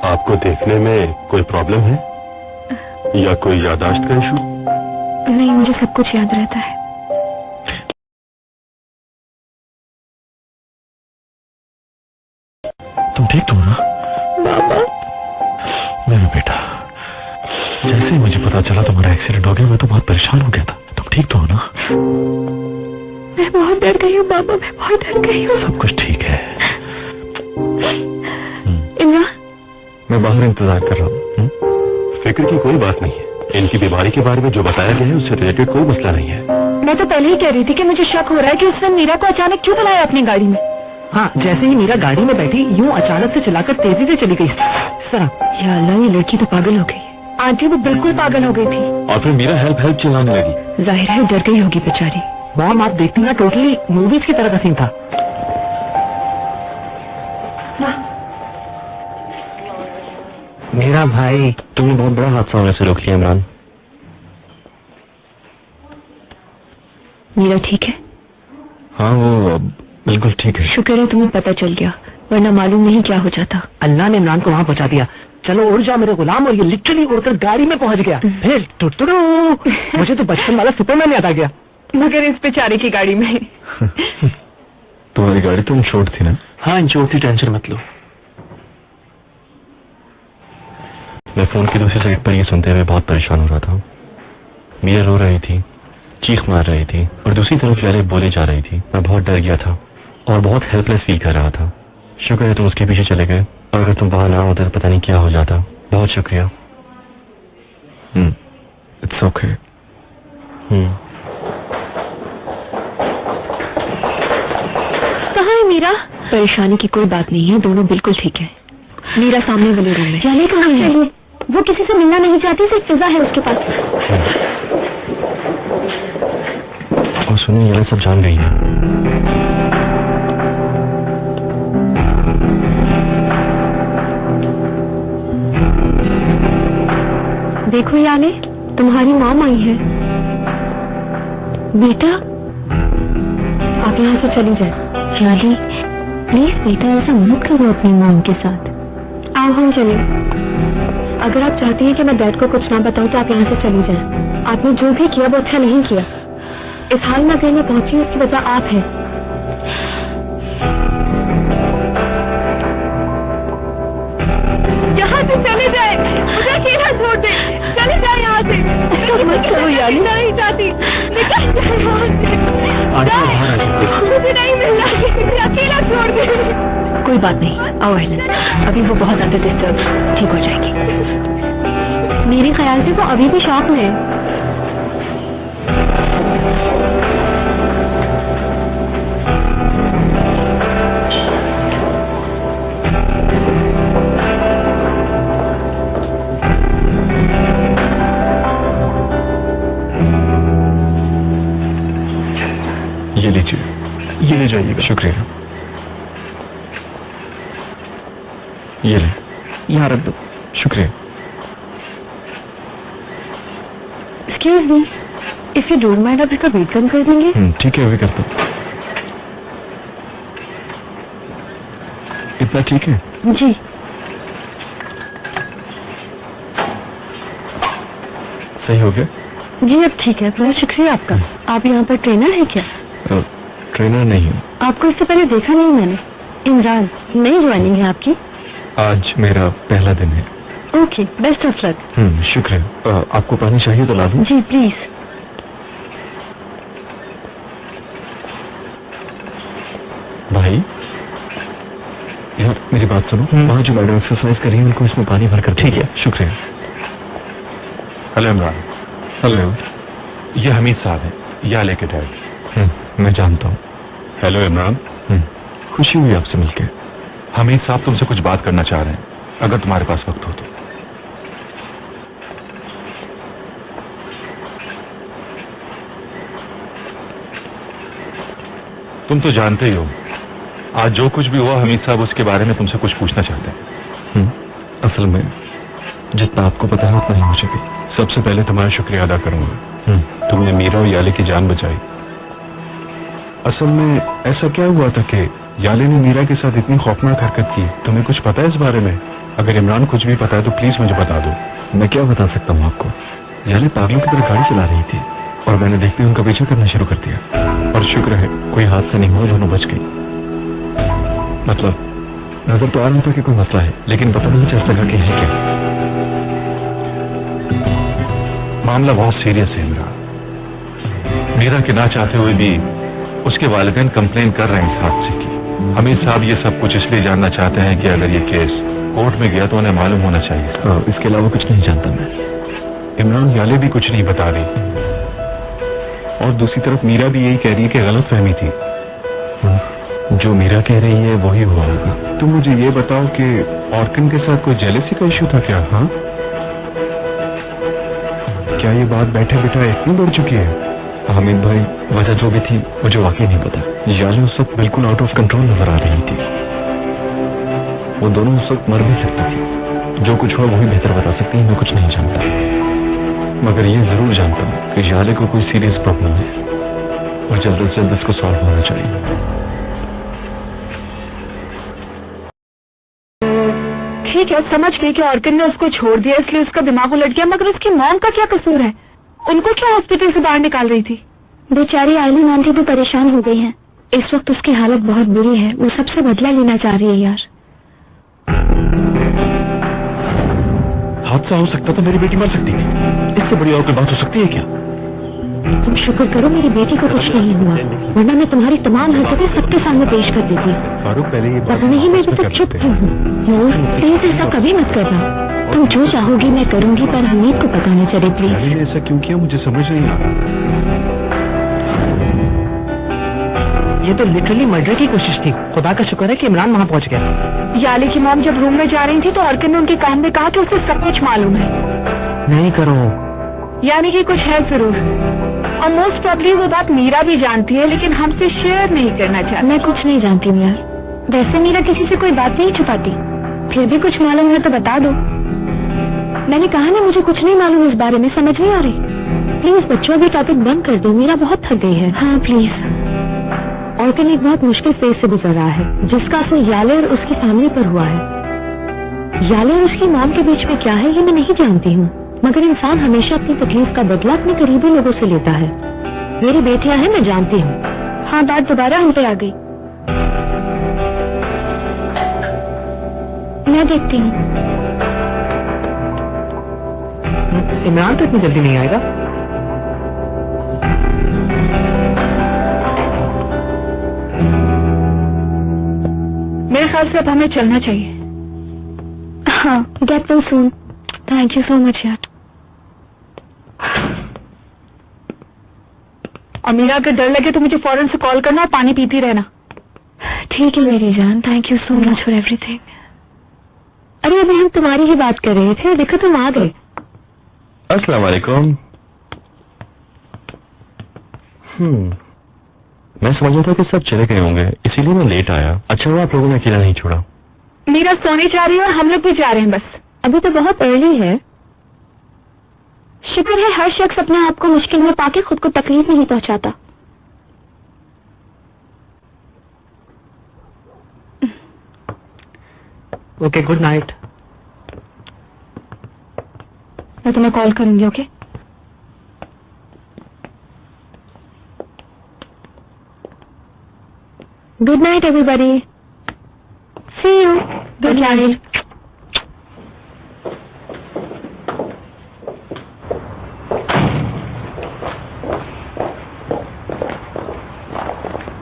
आपको देखने में कोई प्रॉब्लम है या कोई याददाश्त का इशू? नहीं, मुझे सब कुछ याद रहता है। तुम ठीक तो हो ना? बाबा, मेरा बेटा, जैसे ही मुझे पता चला तुम्हारा एक्सीडेंट हो गया मैं तो बहुत परेशान हो गया था। तुम ठीक तो हो ना? मैं बहुत डर गई हूँ बाबा, मैं बहुत डर गई हूँ। सब कुछ ठीक है। इमरान, मैं बाहर इंतजार कर रहा हूँ। फिक्र की कोई बात नहीं है। इनकी बीमारी के बारे में जो बताया गया है उससे रिलेटेड कोई मसला नहीं है। मैं तो पहले ही कह रही थी कि मुझे शक हो रहा है कि उसने मीरा को अचानक क्यों बुलाया अपनी गाड़ी में। हाँ, जैसे ही मीरा गाड़ी में बैठी यूं अचानक से चलाकर तेजी से चली गई। सर, या अल्लाह, ये लड़की तो पागल हो गई। आंटी वो बिल्कुल पागल हो गई थी। और फिर मीरा हेल्प हेल्प चिल्लाने लगी। जाहिर है डर गई होगी बेचारी। मॉम आप देखती ना, टोटली मूवीज की तरह का सीन था। मेरा भाई, तुमने बहुत बड़ा हादसा होने से रोक लिया इमरान। मीरा ठीक है? हाँ, वो बिल्कुल ठीक है। शुक्र है तुम्हें पता चल गया, वरना मालूम नहीं क्या हो जाता। अल्लाह ने इमरान को वहां पहुंचा दिया। चलो उड़ जा मेरे गुलाम, और ये लिटरली उड़कर गाड़ी में पहुंच गया। फिर टुटुडू, मुझे तो बचपन वाला सुपरमैन याद आ गया। मगर इस बेचारे की गाड़ी में। तुम्हारी गाड़ी तो इंश्योर्ड थी ना? हाँ, इंश्योर्ड थी, टेंशन मत लो। मैं फोन की दूसरी साइड पर ये सुनते हुए बहुत परेशान हो रहा था। मीरा रो रही थी, चीख मार रही थी, और दूसरी तरफ यारे बोले जा रही थी। मैं बहुत डर गया था और बहुत हेल्पलेस फील कर रहा था। शुक्र है तुम उसके पीछे चले गए, और अगर तुम वहां ना होते तो पता नहीं क्या हो जाता। बहुत शुक्रिया। It's okay. कहाँ है मीरा? परेशानी की कोई बात नहीं है, दोनों बिल्कुल ठीक है। मीरा सामने वाले रूम में। जाने कहाँ है? वो किसी से मिलना नहीं चाहती, सिर्फ फिजा है उसके पास। और सुनिए, ये सब जान गई है। देखो यानी तुम्हारी मॉम आई है। बेटा, आप यहाँ से चली जाए। यानी प्लीज बेटा, ऐसा मत करो अपनी मॉम के साथ। आओ हम चले। अगर आप चाहती हैं कि मैं डैड को कुछ ना बताऊं तो आप यहाँ से चली जाएं। आपने जो भी किया वो अच्छा नहीं किया। इस हाल में अगर मैं पहुंची उसकी वजह आप है। यहाँ से चले जाए, मुझे अकेला छोड़ दे। चले जाए यहाँ से। मत करो यानी, नहीं चाहती। निकल जाए यहाँ से। मुझे नहीं मिलना, मुझे अकेला छोड़ दे। कोई बात नहीं, आओ अहलन, अभी वो बहुत ज्यादा डिस्टर्ब, ठीक हो जाएगी। मेरे ख्याल से वो अभी भी शॉक में है। ये लीजिए, ये ले जाइएगा। शुक्रिया। ये ले, यहाँ रख दो। शुक्रिया। Excuse me, if you don't mind आप इसका वेट कम कर देंगे? ठीक है, अभी करता हूँ। इतना ठीक है? जी। सही हो गया? जी अब ठीक है, बहुत शुक्रिया आपका। आप यहाँ पर ट्रेनर है क्या? ट्रेनर नहीं हूँ। आपको इससे पहले देखा नहीं मैंने। इमरान, नई ज्वाइनिंग है आपकी? आज मेरा पहला दिन है। Okay, best of luck. शुक्रिया। आपको पानी चाहिए तो ला दूँ? जी प्लीज। भाई यार, मेरी बात सुनो। वहाँ जो मैडम एक्सरसाइज कर रही है उनको इसमें पानी भर कर। ठीक है, शुक्रिया। हेलो इमरान। हेलो। ये हमीद साहब है, या लेके डैड। मैं जानता हूँ। हेलो इमरान। खुशी हुई आपसे मिलके। हमीद साहब तुमसे कुछ बात करना चाह रहे हैं, अगर तुम्हारे पास वक्त हो तो। तुम तो जानते ही हो, आज जो कुछ भी हुआ हमीद साहब उसके बारे में तुमसे कुछ पूछना चाहते हैं। असल में जितना आपको पता है उतना ही मुझे भी। सबसे पहले तुम्हारा शुक्रिया अदा करूंगा, तुमने मीरा और याले की जान बचाई। असल में ऐसा क्या हुआ था कि याले ने मीरा के साथ इतनी खौफनाक हरकत की? तुम्हें कुछ पता है इस बारे में? अगर इमरान कुछ भी पता है तो प्लीज मुझे बता दो। मैं क्या बता सकता हूँ आपको? यानी पागलों की तरह गाड़ी चला रही थी और मैंने देखते ही उनका पीछा करना शुरू कर दिया। और शुक्र है कोई हादसा नहीं हुआ, दोनों बच गई। मतलब नजर तो आ रहा था कि कोई मसला है, लेकिन पता नहीं चल सका कि है क्या। मामला बहुत सीरियस है इमरान। मीरा के ना चाहते हुए भी उसके वालिदैन कंप्लेन कर रहे हैं इस हादसे की। हमीद साहब ये सब कुछ इसलिए जानना चाहते हैं कि अगर ये केस कोर्ट में गया तो उन्हें मालूम होना चाहिए। इसके अलावा कुछ नहीं जानता मैं। इमरान याले भी कुछ नहीं बता रही और दूसरी तरफ मीरा भी यही कह रही है कि गलत फहमी थी। जो मीरा कह रही है वही हुआ होगा। तुम मुझे ये बताओ कि ऑर्किन के साथ कोई जेलेसी का इश्यू था क्या? हाँ, क्या ये बात बैठे बिठाए इतनी बढ़ चुकी है? हामिद भाई, वजह जो भी थी मुझे वाकई नहीं पता। याले उस वक्त बिल्कुल आउट ऑफ कंट्रोल नजर आ रही थी। वो दोनों उस वक्त मर भी सकती थी। जो कुछ हुआ वही बेहतर बता सकती है, मैं कुछ नहीं जानता। मगर ये जरूर जानता हूँ कि याले को कोई सीरियस प्रॉब्लम है और जल्द से जल्द इसको सॉल्व होना चाहिए। ठीक है, समझ गई कि ऑर्किन ने उसको छोड़ दिया इसलिए उसका दिमाग उलट गया, मगर उसकी मॉम का क्या कसूर है? उनको क्यों हॉस्पिटल से बाहर निकाल रही थी? बेचारी आयलिन आंटी भी परेशान हो गई हैं। इस वक्त उसकी हालत बहुत बुरी है, वो सबसे बदला लेना चाह रही है यार। हादसा हो सकता था, मेरी बेटी मर सकती थी। इससे बड़ी और कोई बात हो सकती है क्या? तुम शुक्र करो मेरी बेटी को कुछ नहीं हुआ, वरना मैं तुम्हारी तमाम हरकतें सबके सामने पेश कर देती। फारूक पहले ये पता नहीं मैं अभी तक चुप क्यों हूँ। प्लीज ऐसा कभी मत करना। तुम जो चाहोगी मैं करूंगी, पर हमीद को पता न चले प्लीज। याले ने ऐसा क्यों किया मुझे समझ नहीं आ रहा। ये तो लिटरली मर्डर की कोशिश थी। खुदा का शुक्र है कि इमरान वहाँ पहुँच गया। याले की मॉम जब रूम में जा रही थी तो ऑर्किन ने उनके कान में कहा कि उसे सब कुछ मालूम है। नहीं करो, यानी कि कुछ है जरूर, और मोस्ट प्रॉब्ली वो बात मीरा भी जानती है लेकिन हमसे शेयर नहीं करना चाहती। मैं कुछ नहीं जानती हूँ यार। वैसे मीरा किसी से कोई बात नहीं छुपाती, फिर भी कुछ मालूम है तो बता दो। मैंने कहा ना मुझे कुछ नहीं मालूम इस बारे में, समझ नहीं आ रही। प्लीज बच्चों भी टॉपिक बंद कर दो, मीरा बहुत थक गई है। हाँ प्लीज। ऑर्किन एक बहुत मुश्किल फेज से गुजर रहा है जिसका असर याले और उसकी फैमिली पर हुआ है। याले और उसकी मॉम के बीच में क्या है ये मैं नहीं जानती हूँ, मगर इंसान हमेशा अपनी तकलीफ का बदला अपने करीबी लोगों से लेता है। मेरी बेटियां हैं, मैं जानती हूँ। हाँ, बात दोबारा हम पे आ गई। मैं देखती हूँ। इमरान तो इतनी जल्दी नहीं आएगा। मेरे ख्याल से अब हमें चलना चाहिए। हाँ, get well soon. Thank you so much यार। और मीरा अगर डर लगे तो मुझे फौरन से कॉल करना और पानी पीती रहना। ठीक है मेरी जान, thank you so much for everything. अरे अभी हम तुम्हारी ही बात कर रहे थे, देखो तुम आ गए। अस्सलाम वालेकुम। मैं समझ रहा था कि सब चले गए होंगे, इसीलिए मैं लेट आया। अच्छा हुआ आप लोगों ने अकेला नहीं छोड़ा। मीरा सोने जा रही है और हम लोग भी जा रहे हैं। बस अभी तो बहुत अर्ली है। शुक्र है हर शख्स अपने आप को मुश्किल में पाके खुद को तकलीफ नहीं पहुंचाता। Okay, good night. मैं तुम्हें कॉल करूंगी। Okay, good night everybody, see you. Good night.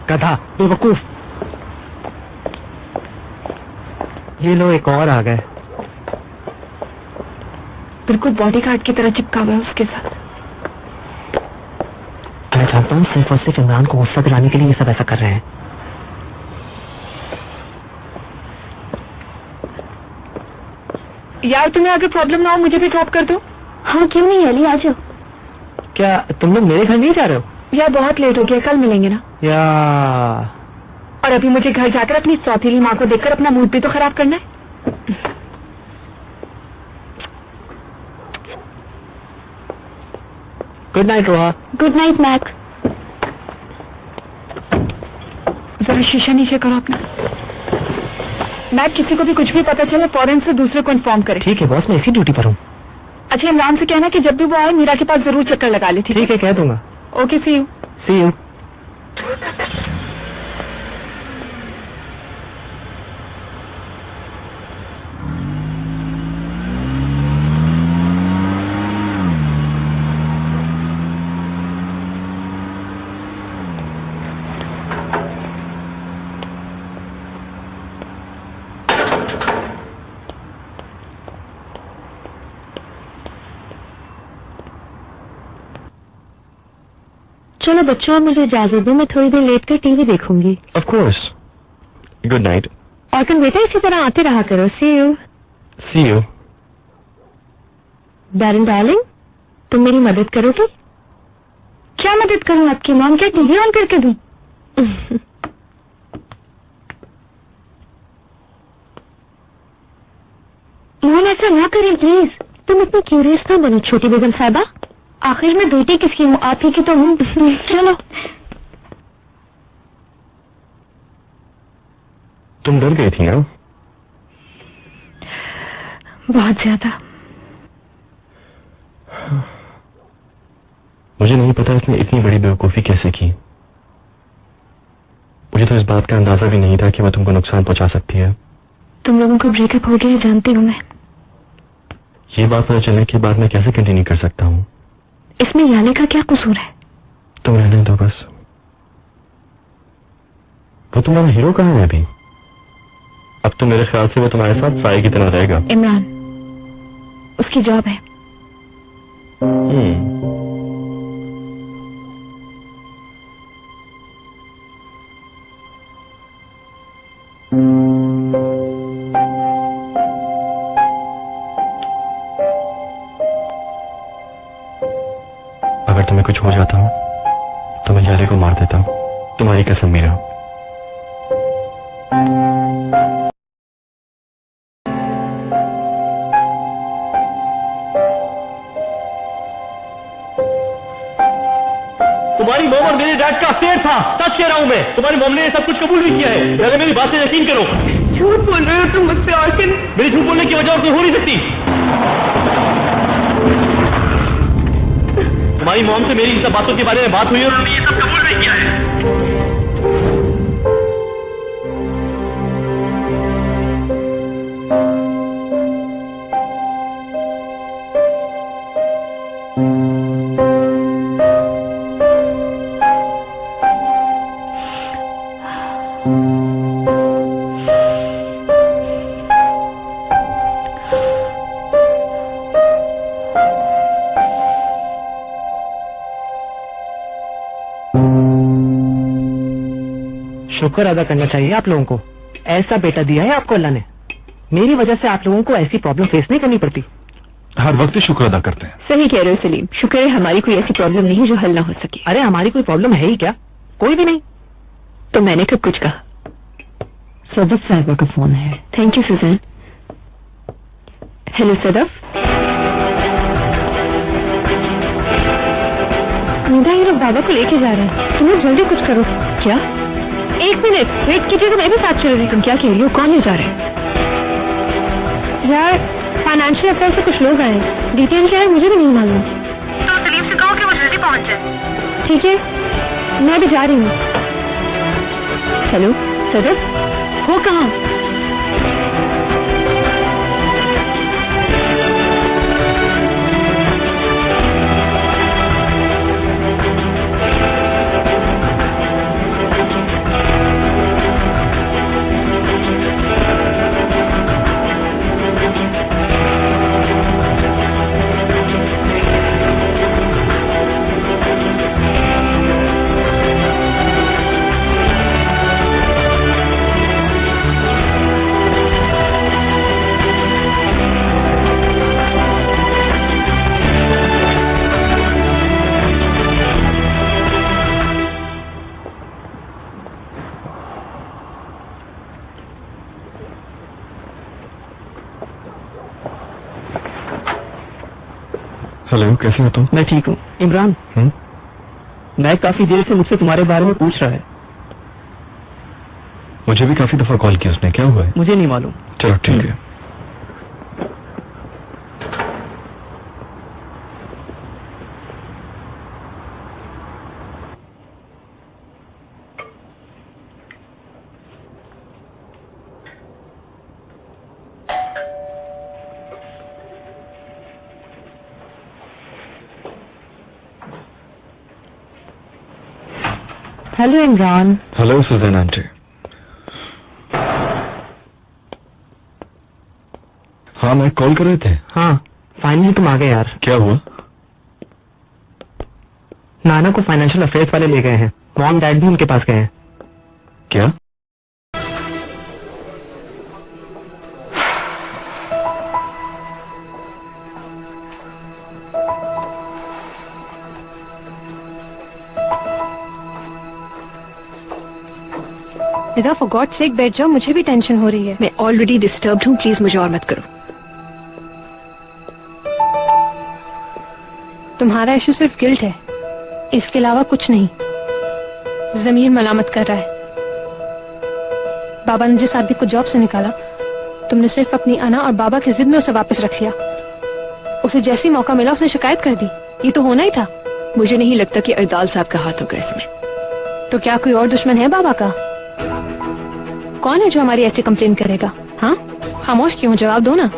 गधा, बेवकूफ। ये लो एक और आ गए। बिल्कुल बॉडीगार्ड की तरह चिपका हुआ है उसके साथ। मैं जानता हूँ सिर्फ और सिर्फ इमरान को गुस्सा दिलाने के लिए ये सब ऐसा कर रहे हैं। यार तुम्हें अगर प्रॉब्लम ना हो मुझे भी ड्रॉप कर दो। हाँ क्यों नहीं अली, आ जाओ। क्या तुम लोग मेरे घर नहीं जा रहे हो? यार बहुत लेट हो गया, कल मिलेंगे ना। या और अभी मुझे घर जाकर अपनी सौतीली माँ को देखकर अपना मूड भी तो खराब करना है। Good night Roha. Good night Mac. जरा शीशा नीचे करो अपना। मैट किसी को भी कुछ भी पता चले फौरन से दूसरे को इन्फॉर्म करे। ठीक है बॉस, मैं इसी ड्यूटी पर हूँ। अच्छा इमरान से कहना कि जब भी वो आए मीरा के पास जरूर चक्कर लगा ले। ठीक है, कह दूंगा। Okay, see you. See you. चलो बच्चों, मुझे इजाजत दो, मैं थोड़ी देर लेट कर टीवी देखूंगी। Of course. Good night. और तुम बेटा इसी तरह आते रहा करो। See you. See you. Darren darling, तुम मेरी मदद करोगी? क्या मदद करूं आपकी? मॉम क्या टीवी ऑन करके दूं? मॉम ऐसा ना करें प्लीज। तुम इतनी क्यूरियस ना बनो छोटी बेगम साहबा। आखिर में बेटी किसकी हूँ? आप ही की तो हूँ। चलो। तुम डर गई थी ना? बहुत ज्यादा। मुझे नहीं पता इसने इतनी बड़ी बेवकूफी कैसे की। मुझे तो इस बात का अंदाजा भी नहीं था कि वह तुमको नुकसान पहुंचा सकती है। तुम लोगों को ब्रेकअप हो गया जानती हूँ मैं। ये बात पता चलने के बाद मैं कैसे कंटिन्यू कर सकता हूँ? इसमें याने का क्या कसूर है? तुम रहने दो बस। वो तुम्हारा हीरो कहाँ है अभी? अब तो मेरे ख्याल से वो तुम्हारे साथ साए की तरह रहेगा। इमरान, उसकी जॉब है। अगर तुम्हें कुछ हो जाता हो तो मैं यारे को मार देता हूँ। तुम्हारी कसम मीरा। तुम्हारी मॉम और मेरे डैड का अफेयर था। सच कह रहा हूँ मैं। तुम्हारी मॉम ने सब कुछ कबूल भी किया है। पहले मेरी बात से यकीन करो। झूठ बोल रहे हो तुम मुझसे आसिन। मेरी झूठ बोलने की वजह और कोई हो नहीं सकती। तुम्हारी मॉम से मेरी इन सब बातों के बारे में बात हुई है और उन्होंने ये सब कबूल भी किया है। शुक्र अदा करना चाहिए आप लोगों को। ऐसा बेटा दिया है आपको अल्लाह ने। मेरी वजह से आप लोगों को ऐसी प्रॉब्लम फेस नहीं करनी पड़ती। हर वक्त शुक्र अदा करते हैं। सही कह रहे हो सलीम। शुक्र है हमारी कोई ऐसी प्रॉब्लम नहीं जो हल ना हो सके। अरे हमारी कोई प्रॉब्लम है ही क्या? कोई भी नहीं। तो मैंने कब कुछ कहा? सदफ साहिबा का फोन है। Thank you Suzanne. Hello Sadaf. Meera, ये लोग बाबा को लेके जा रहे हैं। तुम लोग जल्दी कुछ करो। क्या? एक मिनट वेट कीजिएगा, मैं भी साथ चल रही हूँ। क्या कह रही हो? कौन ले जा रहे हैं? यार फाइनेंशियल अफेयर से कुछ लोग आए हैं। डिटेल क्या है मुझे भी नहीं मालूम। तो सलीम से कहो कि वो जल्दी पहुंच जाए। ठीक है, मैं भी जा रही हूँ। हेलो सदफ, हो कहाँ? हेलो, कैसे हो तुम? मैं ठीक हूँ। इमरान, मैं काफी देर से मुझसे तुम्हारे बारे में पूछ रहा है। मुझे भी काफी दफा कॉल की उसने, क्या हुआ है? मुझे नहीं मालूम। चलो ठीक है। Hello Imran. Hello Suzanne aunty. हाँ मैं कॉल कर रहे थे। हाँ फाइनली तुम आ गए यार। क्या हुआ? नाना को फाइनेंशियल अफेयर्स वाले ले गए हैं, मॉम डैड भी उनके पास गए हैं। क्या? निदा फॉर गॉड सेक बैठ जाओ, मुझे भी टेंशन हो रही है। मैं ऑलरेडी डिस्टर्ब्ड हूँ, प्लीज मुझे और मत करो। तुम्हारा इशू सिर्फ गिल्ट है, इसके अलावा कुछ नहीं। जमीर मलामत कर रहा है। बाबा ने जिस आदमी को जॉब से निकाला, तुमने सिर्फ अपनी अना और बाबा की जिद में उसे वापस रख लिया। उसे जैसी मौका मिला उसने शिकायत कर दी। ये तो होना ही था। मुझे नहीं लगता कि अरदाल साहब का हाथ होगा इसमें। तो क्या कोई और दुश्मन है बाबा का? कौन है जो हमारी ऐसी कंप्लेन करेगा? हाँ खामोश क्यों, जवाब दो ना।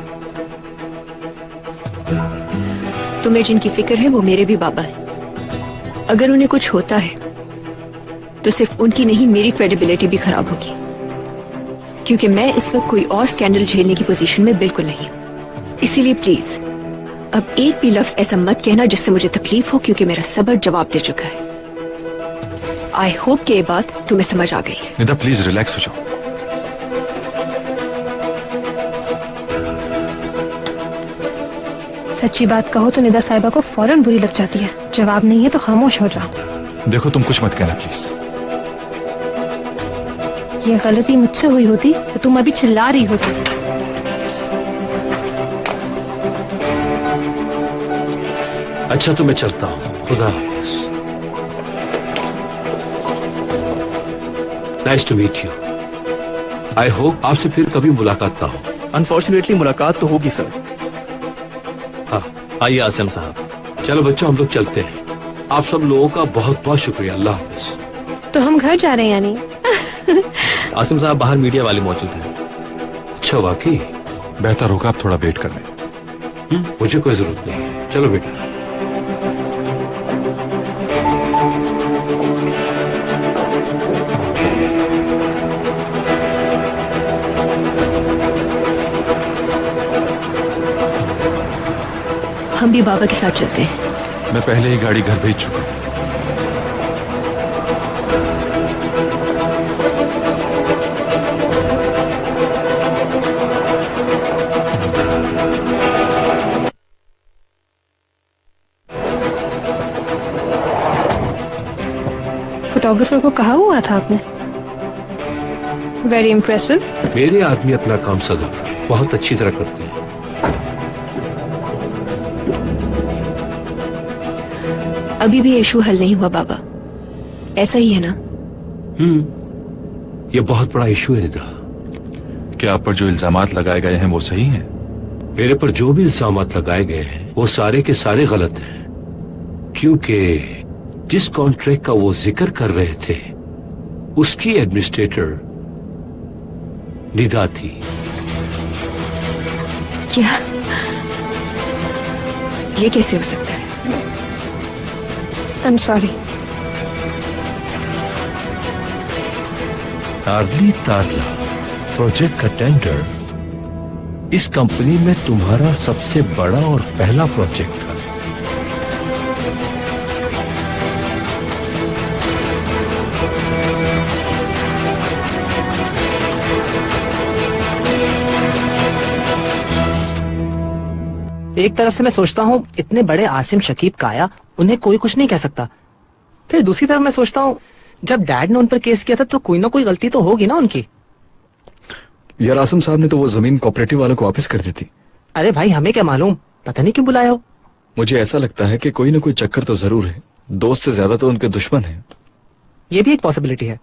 तुम्हें जिनकी फिक्र है वो मेरे भी बाबा है। अगर उन्हें कुछ होता है तो सिर्फ उनकी नहीं, मेरी क्रेडिबिलिटी भी खराब होगी, क्योंकि मैं इस वक्त कोई और स्कैंडल झेलने की पोजीशन में बिल्कुल नहीं हूं। इसीलिए प्लीज अब एक भी लफ्ज ऐसा मत कहना जिससे मुझे तकलीफ हो, क्योंकि मेरा सब्र जवाब दे चुका है। आई होप कि ये बात तुम्हें समझ आ गई है। निदा प्लीज रिलैक्स हो जाओ। सच्ची बात कहो तो निदा साहिबा को फौरन बुरी लग जाती है। जवाब नहीं है तो खामोश हो जाओ। देखो तुम कुछ मत कहना प्लीज। ये गलती मुझसे हुई होती तो तुम अभी चिल्ला रही होती। अच्छा तो मैं चलता हूँ, खुदा हाफिज। Nice to meet you. I hope आपसे फिर कभी मुलाकात ना हो। अनफॉर्चुनेटली मुलाकात तो होगी सर। हाँ आइए आसिम साहब। चलो बच्चों हम लोग चलते हैं। आप सब लोगों का बहुत बहुत शुक्रिया। अल्लाह हाफिज। तो हम घर जा रहे हैं यानी? आसिम साहब बाहर मीडिया वाले मौजूद हैं। अच्छा वाकई? बेहतर होगा आप थोड़ा वेट कर लें। मुझे कोई जरूरत नहीं है। चलो बेटा। हम भी बाबा के साथ चलते हैं। मैं पहले ही गाड़ी घर भेज चुका हूं। फोटोग्राफर को कहा हुआ था आपने? Very impressive. मेरे आदमी अपना काम सदैव बहुत अच्छी तरह करते हैं। अभी भी इशू हल नहीं हुआ बाबा, ऐसा ही है ना? ये बहुत बड़ा इशू है निदा। क्या आप पर जो इल्जामात लगाए गए हैं वो सही हैं? मेरे पर जो भी इल्जामात लगाए गए हैं वो सारे के सारे गलत हैं, क्योंकि जिस कॉन्ट्रैक्ट का वो जिक्र कर रहे थे उसकी एडमिनिस्ट्रेटर निदा थी। क्या? ये कैसे हो सकता है? I'm sorry. तारली तारला प्रोजेक्ट का टेंडर इस कंपनी में तुम्हारा सबसे बड़ा और पहला प्रोजेक्ट था। एक तरफ से मैं सोचता हूँ इतने बड़े आसिम शकीब काया, उन्हें कोई कुछ नहीं कह सकता। फिर दूसरी तरफ मैं सोचता हूँ जब डैड ने उन पर केस किया था तो कोई ना कोई गलती तो होगी ना उनकी। यार आसिम साहब ने तो वो जमीन कोऑपरेटिव वालों को वापस कर दी थी। अरे भाई हमें क्या मालूम, पता नहीं क्यों बुलाया हो। मुझे ऐसा लगता है कि कोई ना कोई चक्कर तो जरूर है। दोस्त से ज्यादा तो उनके दुश्मन है। ये भी एक पॉसिबिलिटी है।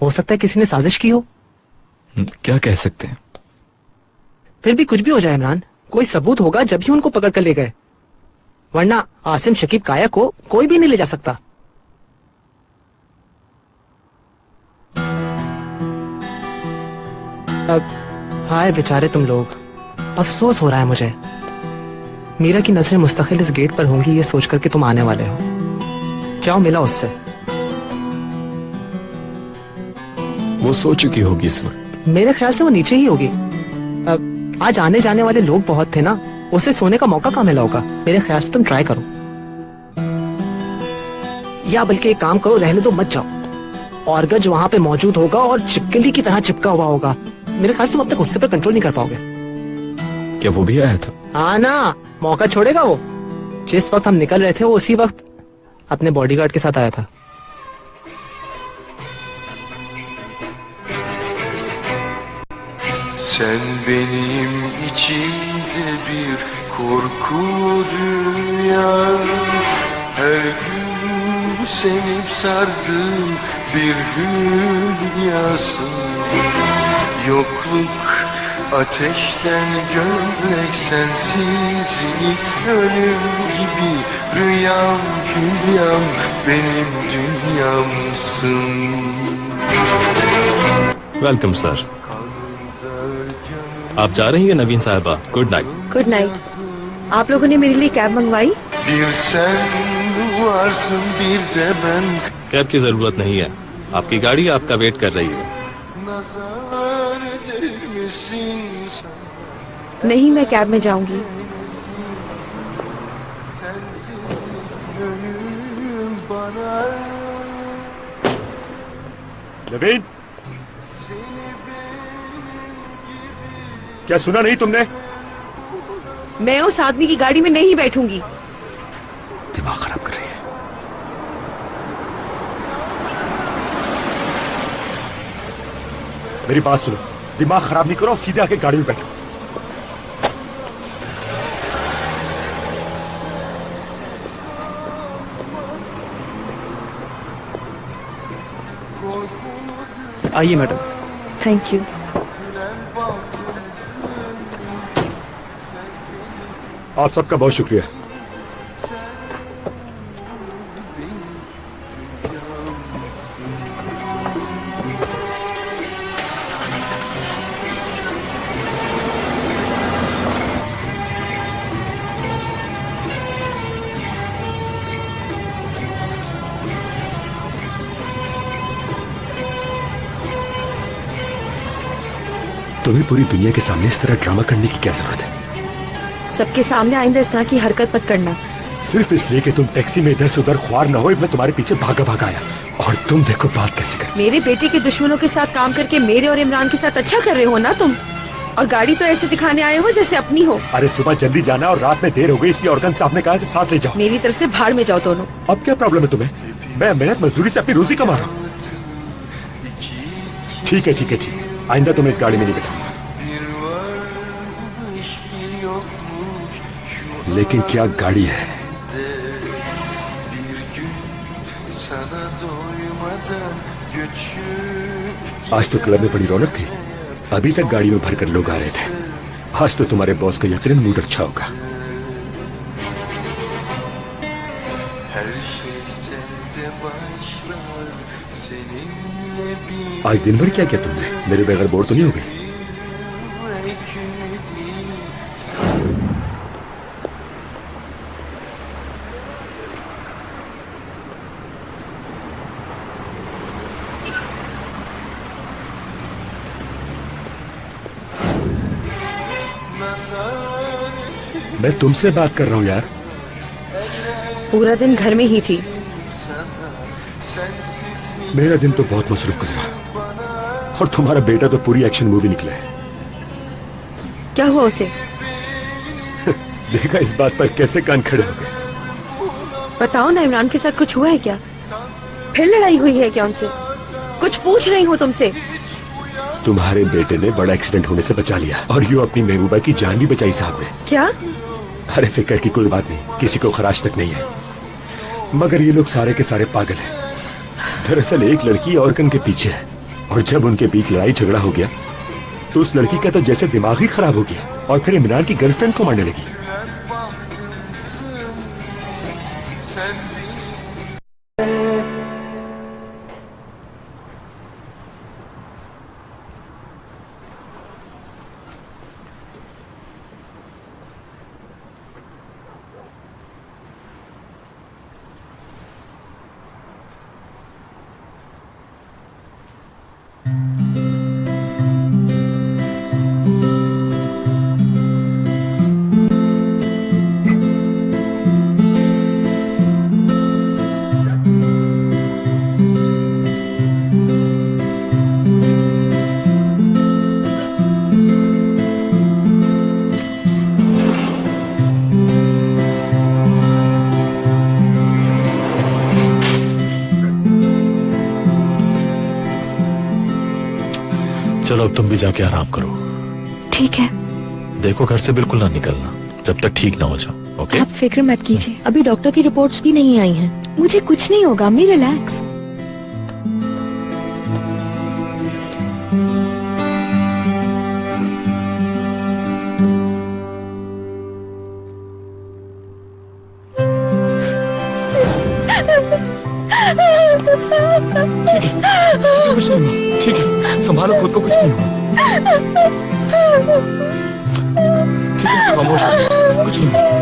हो सकता है किसी ने साजिश की हो। क्या कह सकते हैं? फिर भी कुछ भी हो जाए इमरान, कोई सबूत होगा जब ही उनको पकड़ कर ले गए, वरना आसिम शकीब काया को कोई भी नहीं ले जा सकता। अब हाय बेचारे तुम लोग, अफसोस हो रहा है मुझे। मीरा की नजरें मुस्तकिल इस गेट पर होंगी ये सोच कर कि तुम आने वाले हो। जाओ मिला उससे। वो सो चुकी होगी इस वक्त। मेरे ख्याल से वो नीचे ही होगी। अब आज आने जाने वाले लोग बहुत थे ना, उसे सोने का मौका कहाँ मिला होगा। मेरे ख्याल से तुम ट्राई करो, या बल्कि एक काम करो, रहने दो, मत जाओ। ऑर्गज वहां पे मौजूद होगा और चिपकली की तरह चिपका हुआ होगा। मेरे ख्याल से तुम अपने गुस्से पर कंट्रोल नहीं कर पाओगे। क्या वो भी आया था? हाँ ना, मौका छोड़ेगा वो। जिस वक्त हम निकल रहे थे वो उसी वक्त अपने बॉडीगार्ड के साथ आया था। Sen benim içimde bir korku rüya, her gün sevip sardığım bir hülyasın. Yokluk ateşten gömlek, sensizlik ölüm gibi, rüyam hülyam benim dünyamsın. Welcome sir. आप जा रही हैं नवीन साहिबा? Good night. Good night. आप लोगों ने मेरे लिए कैब मंगवाई? Bir sen varsın bir de ben. Cab की जरूरत नहीं है, आपकी गाड़ी आपका वेट कर रही है। Nazar eder misin sen? नहीं, मैं कैब में जाऊंगी। Sensiz gönlüm bana. नवीन, क्या सुना नहीं तुमने? मैं उस आदमी की गाड़ी में नहीं बैठूंगी। दिमाग खराब कर रही है। मेरी बात सुनो, दिमाग खराब नहीं करो, सीधे आके गाड़ी में बैठो। आइए मैडम। Thank you. आप सबका बहुत शुक्रिया। तुम्हें पूरी दुनिया के सामने इस तरह ड्रामा करने की क्या जरूरत है? सबके सामने आइंदा इस तरह की हरकत मत करना। सिर्फ इसलिए कि तुम टैक्सी में इधर से उधर ख्वार न हो, मैं तुम्हारे पीछे भागा भागा आया। और तुम देखो बात कैसे कर। मेरे बेटे के दुश्मनों के साथ काम करके मेरे और इमरान के साथ अच्छा कर रहे हो ना तुम, और गाड़ी तो ऐसे दिखाने आए हो जैसे अपनी हो। अरे सुबह जल्दी जाना और रात में देर हो गई, इसलिए ऑर्गन साहब ने कहा कि साथ ले जाओ। मेरी तरफ से भाड़ में जाओ दोनों। अब क्या प्रॉब्लम है तुम्हें? मैं मेहनत मजदूरी से अपनी रोजी कमा रहा हूँ। ठीक है ठीक है ठीक है, आइंदा तुम्हें इस गाड़ी में नहीं बैठाऊंगा। लेकिन क्या गाड़ी है। आज तो क्लब में बड़ी रौनक थी, अभी तक गाड़ी में भरकर लोग आ रहे थे। आज तो तुम्हारे बॉस का यकीनन मूड अच्छा होगा। आज दिन भर क्या किया तुमने? मेरे बगैर बोर तो नहीं हो गई? मैं तुमसे बात कर रहा हूँ यार। पूरा दिन घर में ही थी। मेरा दिन तो बहुत मसरूफ गुजरा, और तुम्हारा बेटा तो पूरी एक्शन मूवी निकला है। क्या हुआ उसे? देखा इस बात पर कैसे कान खड़े हो गए। बताओ ना, इमरान के साथ कुछ हुआ है क्या? फिर लड़ाई हुई है क्या उनसे? कुछ पूछ रही हूँ तुमसे। तुम्हारे बेटे ने बड़ा एक्सीडेंट होने से बचा लिया, और यूं अपनी महबूबा की जान भी बचाई साहब ने। क्या? अरे फिक्र की कोई बात नहीं, किसी को खराश तक नहीं है। मगर ये लोग सारे के सारे पागल हैं। दरअसल एक लड़की ऑर्गन के पीछे है, और जब उनके बीच लड़ाई झगड़ा हो गया तो उस लड़की का तो जैसे दिमाग ही खराब हो गया और फिर इमरान की गर्लफ्रेंड को मारने लगी। चलो अब तुम भी जाके आराम करो। ठीक है। देखो घर से बिल्कुल ना निकलना जब तक ठीक ना हो जाओ। ओके? आप फिक्र मत कीजिए, अभी डॉक्टर की रिपोर्ट्स भी नहीं आई हैं। मुझे कुछ नहीं होगा, अम्मी रिलैक्स। ठीक है, कुछ नहीं हुआ। ठीक है, संभालो खुद को, कुछ नहीं हुआ। ठीक है, खामोश हो, कुछ नहीं हुआ।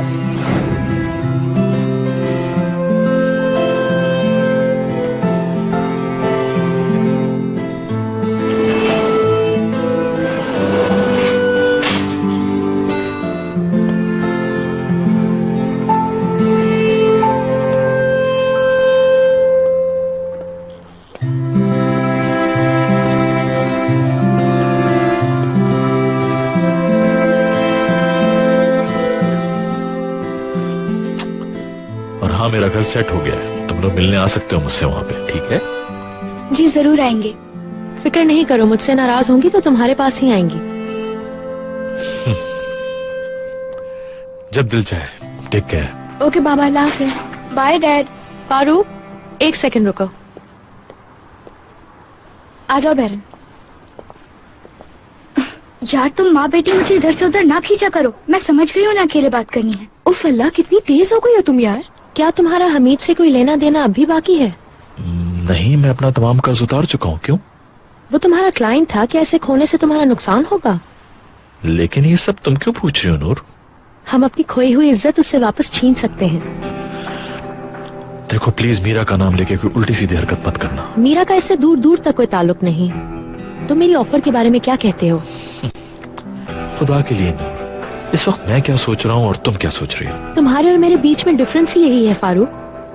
मेरा घर सेट हो गया है, तुम लोग मिलने आ सकते हो मुझसे वहां पे। ठीक है? जी जरूर आएंगे। फिक्र नहीं करो, मुझसे नाराज होंगी तो तुम्हारे पास ही आएंगी। जब दिल चाहे। Take care. ओके बाबा, अल्लाह हाफिज। Bye dad. पारू, एक सेकंड रुको। आ जाओ बहरन। यार तुम माँ बेटी मुझे इधर से उधर ना खींचा करो, मैं समझ गई हूँ ना अकेले बात करनी है। उफ अल्लाह, कितनी तेज हो गई हो तुम यार। क्या तुम्हारा हमीद से कोई लेना देना अब भी बाकी है? नहीं, मैं अपना तमाम कर्ज उतार चुका हूँ। क्यों? वो तुम्हारा क्लाइंट था, क्या ऐसे खोने से तुम्हारा नुकसान होगा? लेकिन ये सब तुम क्यों पूछ रही हो नूर? हम अपनी खोई हुई इज्जत उससे वापस छीन सकते हैं। देखो प्लीज मीरा का नाम लेके कोई उल्टी सीधी हरकत मत करना। मीरा का इससे दूर दूर तक कोई ताल्लुक नहीं। तुम मेरी ऑफर के बारे में क्या कहते हो? खुदा के लिए नूर, इस वक्त मैं क्या सोच रहा हूँ और तुम क्या सोच रही हो? तुम्हारे और मेरे बीच में डिफरेंस ही यही है फारूक,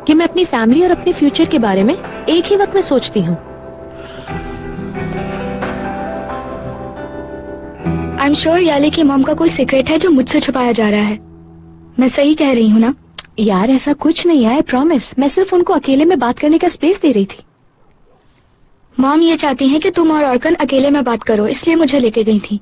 कि मैं अपनी फैमिली और अपने फ्यूचर के बारे में एक ही वक्त में सोचती हूँ। आई एम श्योर याले की मॉम का कोई सीक्रेट है जो मुझसे छुपाया जा रहा है। मैं सही कह रही हूँ ना? यार ऐसा कुछ नहीं है, आई प्रॉमिस। मैं सिर्फ उनको अकेले में बात करने का स्पेस दे रही थी। मॉम ये चाहती हैं कि तुम और अर्कन अकेले में बात करो, इसलिए मुझे लेके गई थी।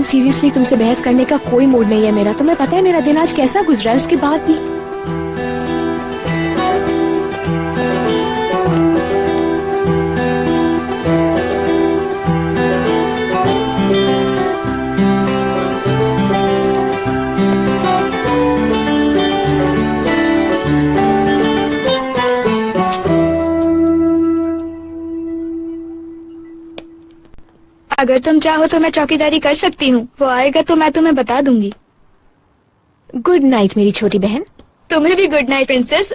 सीरियसली तुमसे बहस करने का कोई मूड नहीं है मेरा। तुम्हें पता है मेरा दिन आज कैसा गुजरा है, उसके बाद भी अगर तुम चाहो तो मैं चौकीदारी कर सकती हूँ। वो आएगा तो मैं तुम्हें बता दूंगी। गुड नाइट मेरी छोटी बहन। तुम्हें भी गुड नाइट प्रिंसेस।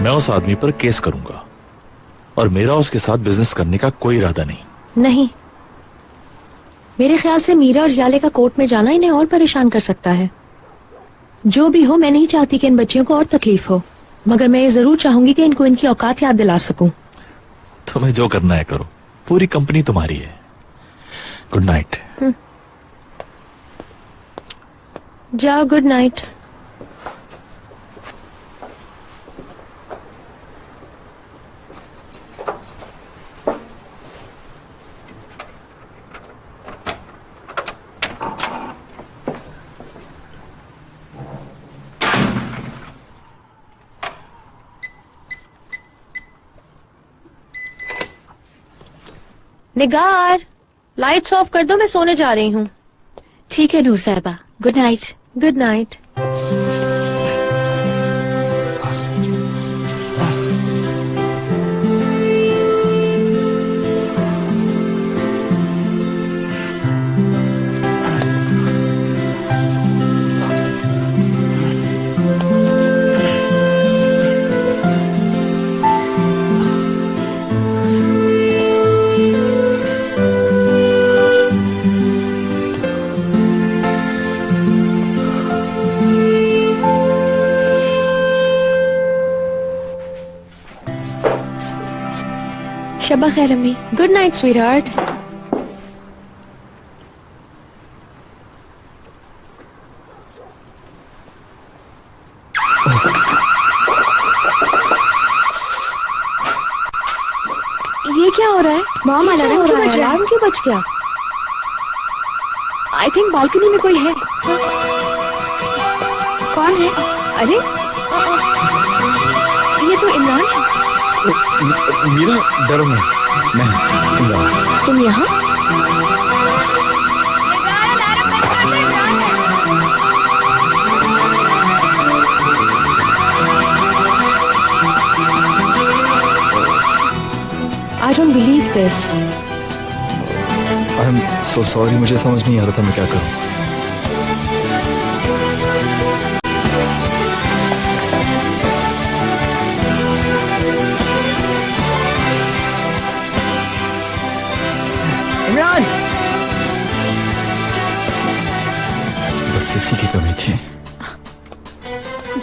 मैं उस आदमी पर केस करूंगा और मेरा उसके साथ बिजनेस करने का कोई इरादा नहीं। नहीं, मेरे ख्याल से मीरा और याले का कोर्ट में जाना इन्हें और परेशान कर सकता है। जो भी हो, मैं नहीं चाहती कि इन बच्चियों को और तकलीफ हो, मगर मैं ये जरूर चाहूंगी कि इनको इनकी औकात याद दिला सकूं। तुम्हें जो करना है करो, पूरी कंपनी तुम्हारी है। Good night. जाओ, good night. Nigar, lights off कर दो, मैं सोने जा रही हूँ। ठीक है नूर साहबा, गुड नाइट। Good night. शबा खैर अम्मी। Good night sweetheart. ये क्या हो रहा है? मॉम, अलार्म क्यों बज रहा है? क्यों बज गया? आई थिंक बालकनी में कोई है। कौन है? अरे ये तो इमरान है। मीरा, डरो नहीं, मैं इमरान। तुम यहाँ? I don't believe this. I am so sorry, मुझे समझ नहीं आ रहा था मैं क्या करूं। इमरान, बस इसी की कमी थी।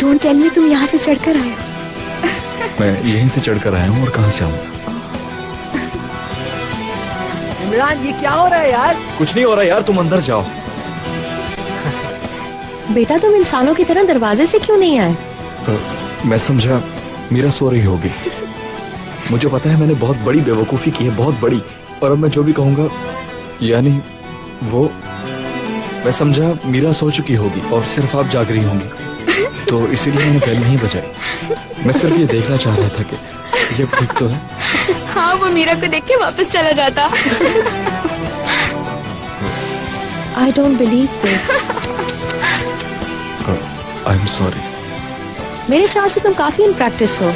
डोंट टेल मी तुम यहाँ से चढ़कर आए। मैं यहीं से चढ़कर आया हूँ और कहाँ से आऊंगा? इमरान, ये क्या हो रहा है यार? कुछ नहीं हो रहा यार, तुम अंदर जाओ। बेटा, तुम इंसानों की तरह दरवाजे से क्यों नहीं आए? मैं समझा मीरा सो रही होगी। मुझे पता है मैंने बहुत बड़ी बेवकूफी की है, बहुत बड़ी, और अब मैं जो भी कहूंगा यानी वो, मैं समझा मीरा सो चुकी होगी और सिर्फ आप जाग रही होंगी, तो इसीलिए मैंने बेल नहीं बजाई। मैं सिर्फ ये देखना चाह रहा था कि ये ठीक तो है। हाँ, वो मीरा को देख के वापस चला जाता। I don't believe this. I am sorry. मेरे ख्याल से तुम काफी इन प्रैक्टिस हो।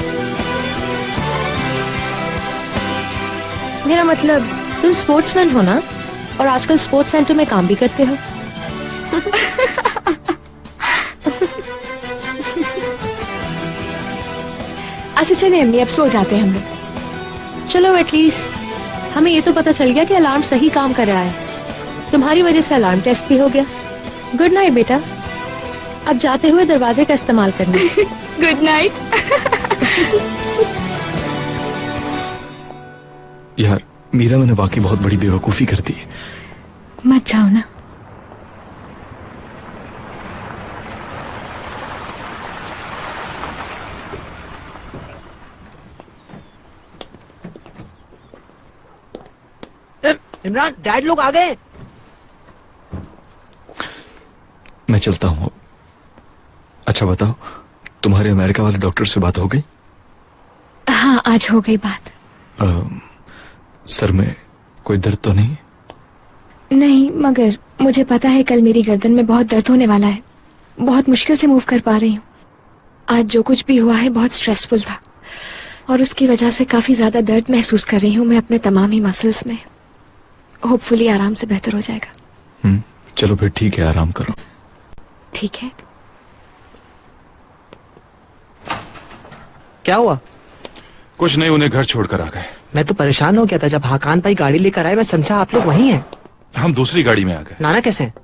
मेरा मतलब, तुम स्पोर्ट्समैन हो ना, और आजकल स्पोर्ट्स सेंटर में काम भी करते हो। अच्छा चलिए अम्मी, अब सो जाते हैं हम लोग। चलो, एटलीस्ट हमें ये तो पता चल गया कि अलार्म सही काम कर रहा है। तुम्हारी वजह से अलार्म टेस्ट भी हो गया। गुड नाइट बेटा, अब जाते हुए दरवाजे का इस्तेमाल करना। Good night. यार मीरा, मैंने वाकई बहुत बड़ी बेवकूफी कर दी है। मत जाओ ना। इमरान, डैड लोग आ गए। मैं चलता हूँ। अच्छा बताओ, तुम्हारे अमेरिका वाले डॉक्टर से बात हो गई? हाँ, आज हो गई बात। सर में कोई दर्द तो नहीं? नहीं, मगर मुझे पता है कल मेरी गर्दन में बहुत दर्द होने वाला है। बहुत मुश्किल से मूव कर पा रही हूँ। आज जो कुछ भी हुआ है बहुत स्ट्रेसफुल था और उसकी वजह से काफी ज्यादा दर्द महसूस कर रही हूँ मैं अपने तमाम ही मसल्स में। होपफुली आराम से बेहतर हो जाएगा। चलो फिर ठीक है, आराम करो। ठीक है। क्या हुआ? कुछ नहीं, उन्हें घर छोड़कर आ गए। मैं तो परेशान हो गया था जब हाकान भाई गाड़ी लेकर आए, मैं समझा आप लोग वहीं हैं। हम दूसरी गाड़ी में आ गए। नाना कैसे हैं?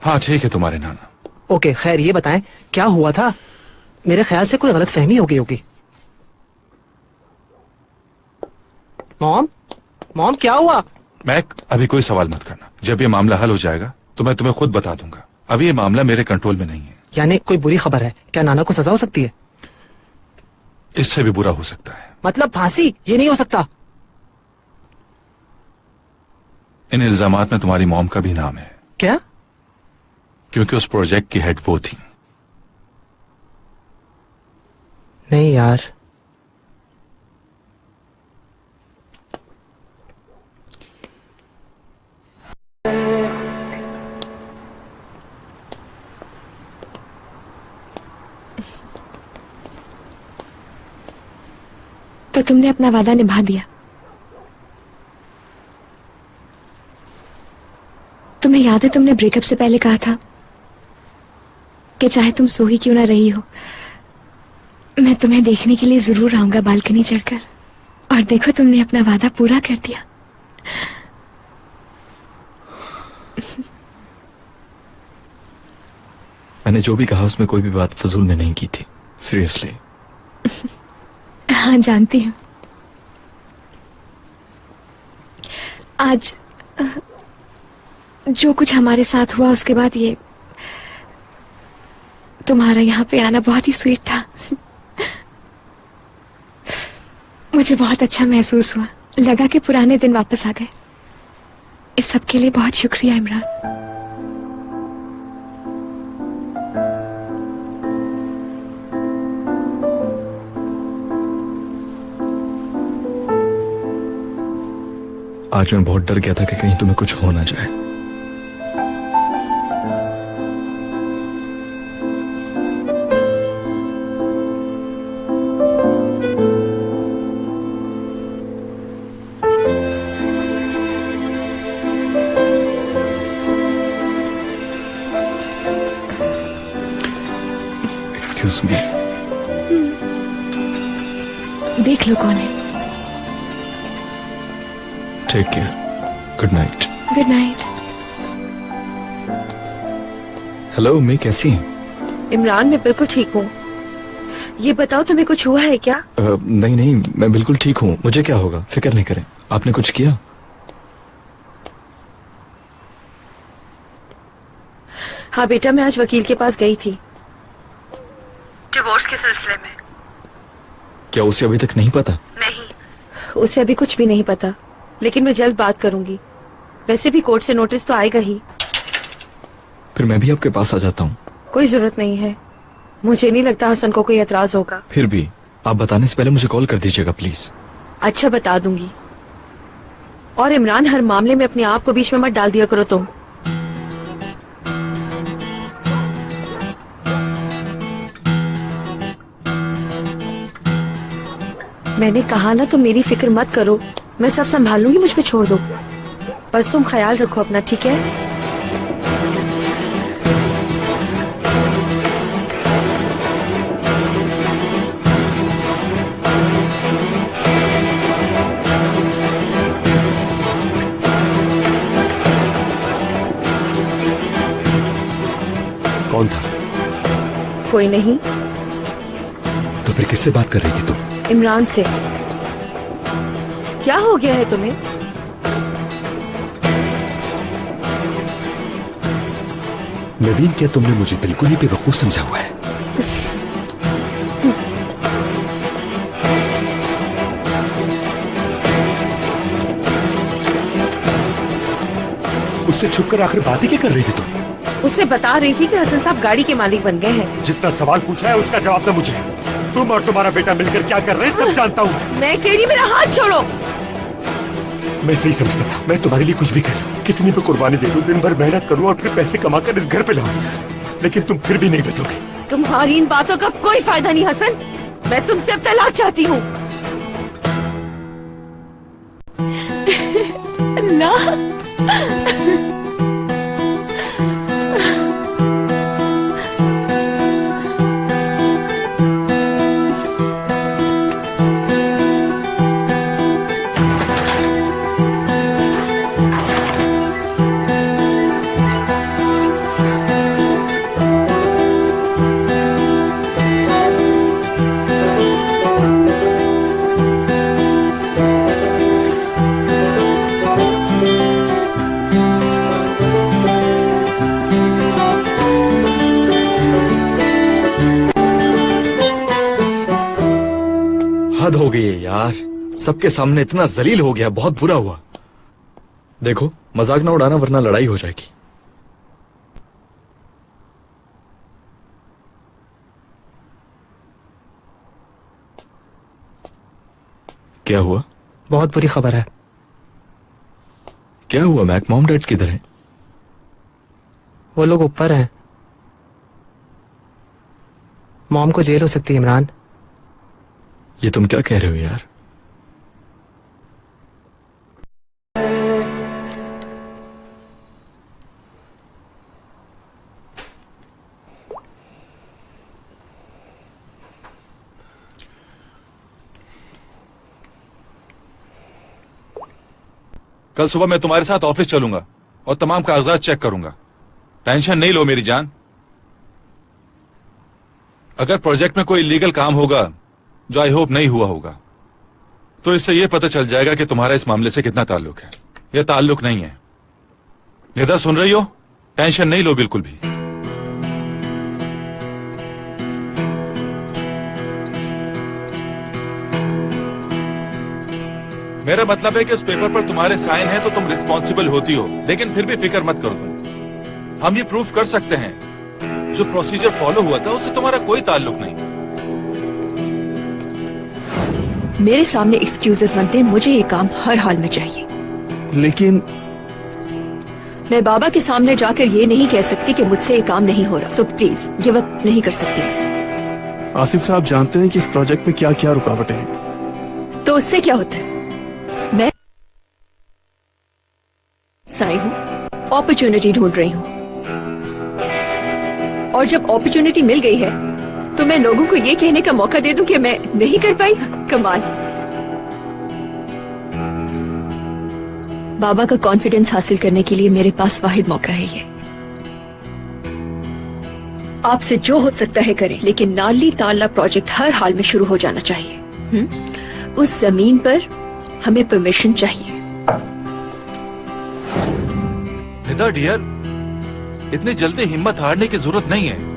हाँ ठीक है तुम्हारे नाना। ओके खैर, ये बताएं क्या हुआ था? मेरे ख्याल से कोई गलत फहमी हो गई होगी। मॉम, मॉम क्या हुआ? मैक, अभी कोई सवाल मत करना। जब ये मामला हल हो जाएगा तो मैं तुम्हें खुद बता दूंगा। अभी ये मामला मेरे कंट्रोल में नहीं है। यानी कोई बुरी खबर है? क्या नाना को सजा हो सकती है? इससे भी बुरा हो सकता है। मतलब फांसी? ये नहीं हो सकता। इन इल्जामात में तुम्हारी मॉम का भी नाम है। क्या? क्योंकि उस प्रोजेक्ट की हेड वो थी। नहीं यार, तो तुमने अपना वादा निभा दिया। तुम्हें याद है तुमने ब्रेकअप से पहले कहा था कि चाहे तुम सो ही क्यों ना रही हो, मैं तुम्हें देखने के लिए जरूर आऊंगा बालकनी चढ़कर। और देखो तुमने अपना वादा पूरा कर दिया। मैंने जो भी कहा उसमें कोई भी बात फजूल में नहीं की थी, सीरियसली। हाँ जानती हूँ। आज जो कुछ हमारे साथ हुआ उसके बाद ये तुम्हारा यहाँ पे आना बहुत ही स्वीट था। मुझे बहुत अच्छा महसूस हुआ, लगा कि पुराने दिन वापस आ गए। इस सब के लिए बहुत शुक्रिया इमरान। आज मैं बहुत डर गया था कि कहीं तुम्हें कुछ हो ना जाए। Excuse me. देख लो कौन है। Take care. Good night. Good night. Hello, मैं कैसी हैं? इमरान, मैं बिल्कुल ठीक हूँ। ये बताओ तुम्हें कुछ हुआ है क्या? नहीं नहीं, मैं बिल्कुल ठीक हूँ। मुझे क्या होगा, फिक्र नहीं करें। आपने कुछ किया? हाँ बेटा, मैं आज वकील के पास गई थी डिवोर्स के सिलसिले में। क्या उसे अभी तक नहीं पता? नहीं, उसे अभी कुछ भी नहीं पता, लेकिन मैं जल्द बात करूंगी। वैसे भी कोर्ट से नोटिस तो आएगा ही। फिर मैं भी आपके पास आ जाता हूँ। कोई जरूरत नहीं है, मुझे नहीं लगता हसन को कोई एतराज होगा। फिर भी आप बताने से पहले मुझे कॉल कर दीजिएगा प्लीज। अच्छा, बता दूंगी। और इमरान, हर मामले में अपने आप को बीच में मत डाल दिया करो तुम। मैंने कहा ना, तुम मेरी फिक्र मत करो, मैं सब संभाल लूंगी, मुझ पे छोड़ दो। बस तुम ख्याल रखो अपना, ठीक है? कौन था? कोई नहीं। तो फिर किससे बात कर रही थी तुम? इमरान से। क्या हो गया है तुम्हें? नवीन, क्या तुमने मुझे बिल्कुल ही बेवकूफ समझा हुआ है? उससे छुपकर आखिर बात ही क्या कर रही थी तुम? उससे बता रही थी कि हसन साहब गाड़ी के मालिक बन गए हैं। जितना सवाल पूछा है उसका जवाब दो मुझे। तुम और तुम्हारा बेटा मिलकर क्या कर रहे हैं सब जानता हूँ। मैं कह रही, मेरा हाथ छोड़ो। मैं सही समझता था, मैं तुम्हारे लिए कुछ भी कर लूं, कितनी भी कुर्बानी दे दूं, दिन भर मेहनत करूं और फिर पैसे कमाकर इस घर पे लाऊं, लेकिन तुम फिर भी नहीं बदलोगे। तुम्हारी इन बातों का कोई फायदा नहीं हसन। मैं तुमसे अब तलाक चाहती हूँ। अल्लाह। हद हो गई है यार, सबके सामने इतना जलील हो गया, बहुत बुरा हुआ। देखो मजाक ना उड़ाना वरना लड़ाई हो जाएगी। क्या हुआ? बहुत बुरी खबर है। क्या हुआ मैक? मॉम डैड किधर हैं? वो लोग ऊपर हैं। मॉम को जेल हो सकती है इमरान। ये तुम क्या कह रहे हो यार? कल सुबह मैं तुम्हारे साथ ऑफिस चलूंगा और तमाम कागजात चेक करूंगा। टेंशन नहीं लो मेरी जान। अगर प्रोजेक्ट में कोई इलीगल काम होगा, जो आई होप नहीं हुआ होगा, तो इससे यह पता चल जाएगा कि तुम्हारा इस मामले से कितना ताल्लुक है। यह ताल्लुक नहीं है। निदा सुन रही हो? टेंशन नहीं लो बिल्कुल भी। मेरा मतलब है कि उस पेपर पर तुम्हारे साइन है तो तुम रिस्पॉन्सिबल होती हो, लेकिन फिर भी फिक्र मत करो तुम। हम ये प्रूफ कर सकते हैं जो प्रोसीजर फॉलो हुआ था उससे तुम्हारा कोई ताल्लुक नहीं। मेरे सामने एक्सक्यूजेस मत दे, मुझे ये काम हर हाल में चाहिए। लेकिन मैं बाबा के सामने जाकर ये नहीं कह सकती कि मुझसे ये काम नहीं हो रहा, सो प्लीज गिव अप नहीं कर सकती मैं। आसिफ साहब जानते हैं कि इस प्रोजेक्ट में क्या क्या रुकावटें हैं। तो उससे क्या होता है? मैं साई हूं, अपॉर्चुनिटी ढूंढ रही हूं, और जब अपॉर्चुनिटी मिल गई है तो मैं लोगों को ये कहने का मौका दे दूं कि मैं नहीं कर पाई। कमाल। बाबा का कॉन्फिडेंस हासिल करने के लिए मेरे पास वाहिद मौका है ये। आपसे जो हो सकता है करें, लेकिन नाली ताला प्रोजेक्ट हर हाल में शुरू हो जाना चाहिए। उस जमीन पर हमें परमिशन चाहिए। निदा डियर, इतनी जल्दी हिम्मत हारने की जरूरत नहीं है।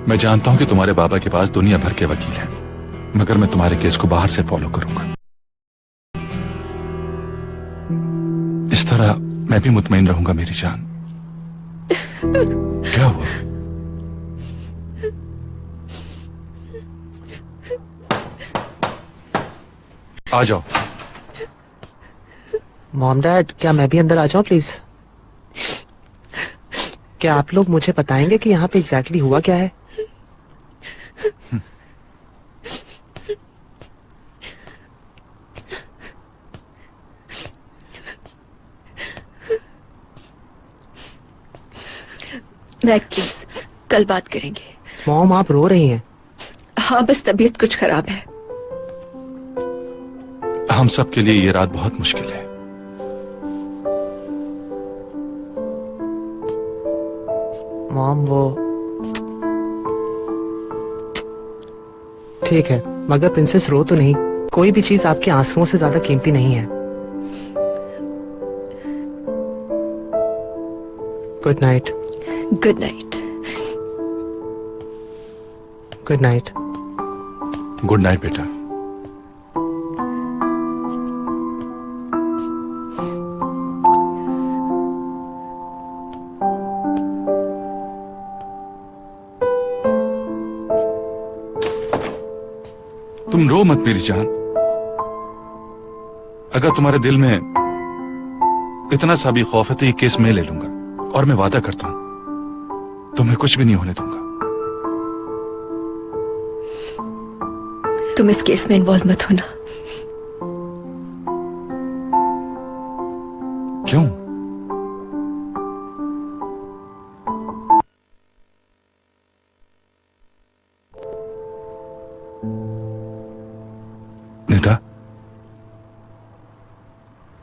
मैं जानता हूं कि तुम्हारे बाबा के पास दुनिया भर के वकील हैं, मगर मैं तुम्हारे केस को बाहर से फॉलो करूंगा। इस तरह मैं भी मुतमईन रहूंगा मेरी जान। क्या हुआ? आ जाओ। मॉम डैड, क्या मैं भी अंदर आ जाऊं प्लीज? क्या आप लोग मुझे बताएंगे कि यहाँ पे एग्जैक्टली हुआ क्या है? बैक प्लीज, कल बात करेंगे। मॉम आप रो रही हैं। हाँ, बस तबीयत कुछ खराब है। हम सब के लिए ये रात बहुत मुश्किल है। मॉम वो ठीक है, मगर प्रिंसेस रो तो नहीं। कोई भी चीज आपके आंसुओं से ज्यादा कीमती नहीं है। Good night. Good night. Good night. Good night बेटा। तुम रो मत मेरी जान। अगर तुम्हारे दिल में इतना सा भी खौफ है तो ये केस मैं ले लूंगा, और मैं वादा करता हूं तुम्हें कुछ भी नहीं होने दूंगा। तुम इस केस में इन्वॉल्व मत होना। क्यों? निदा,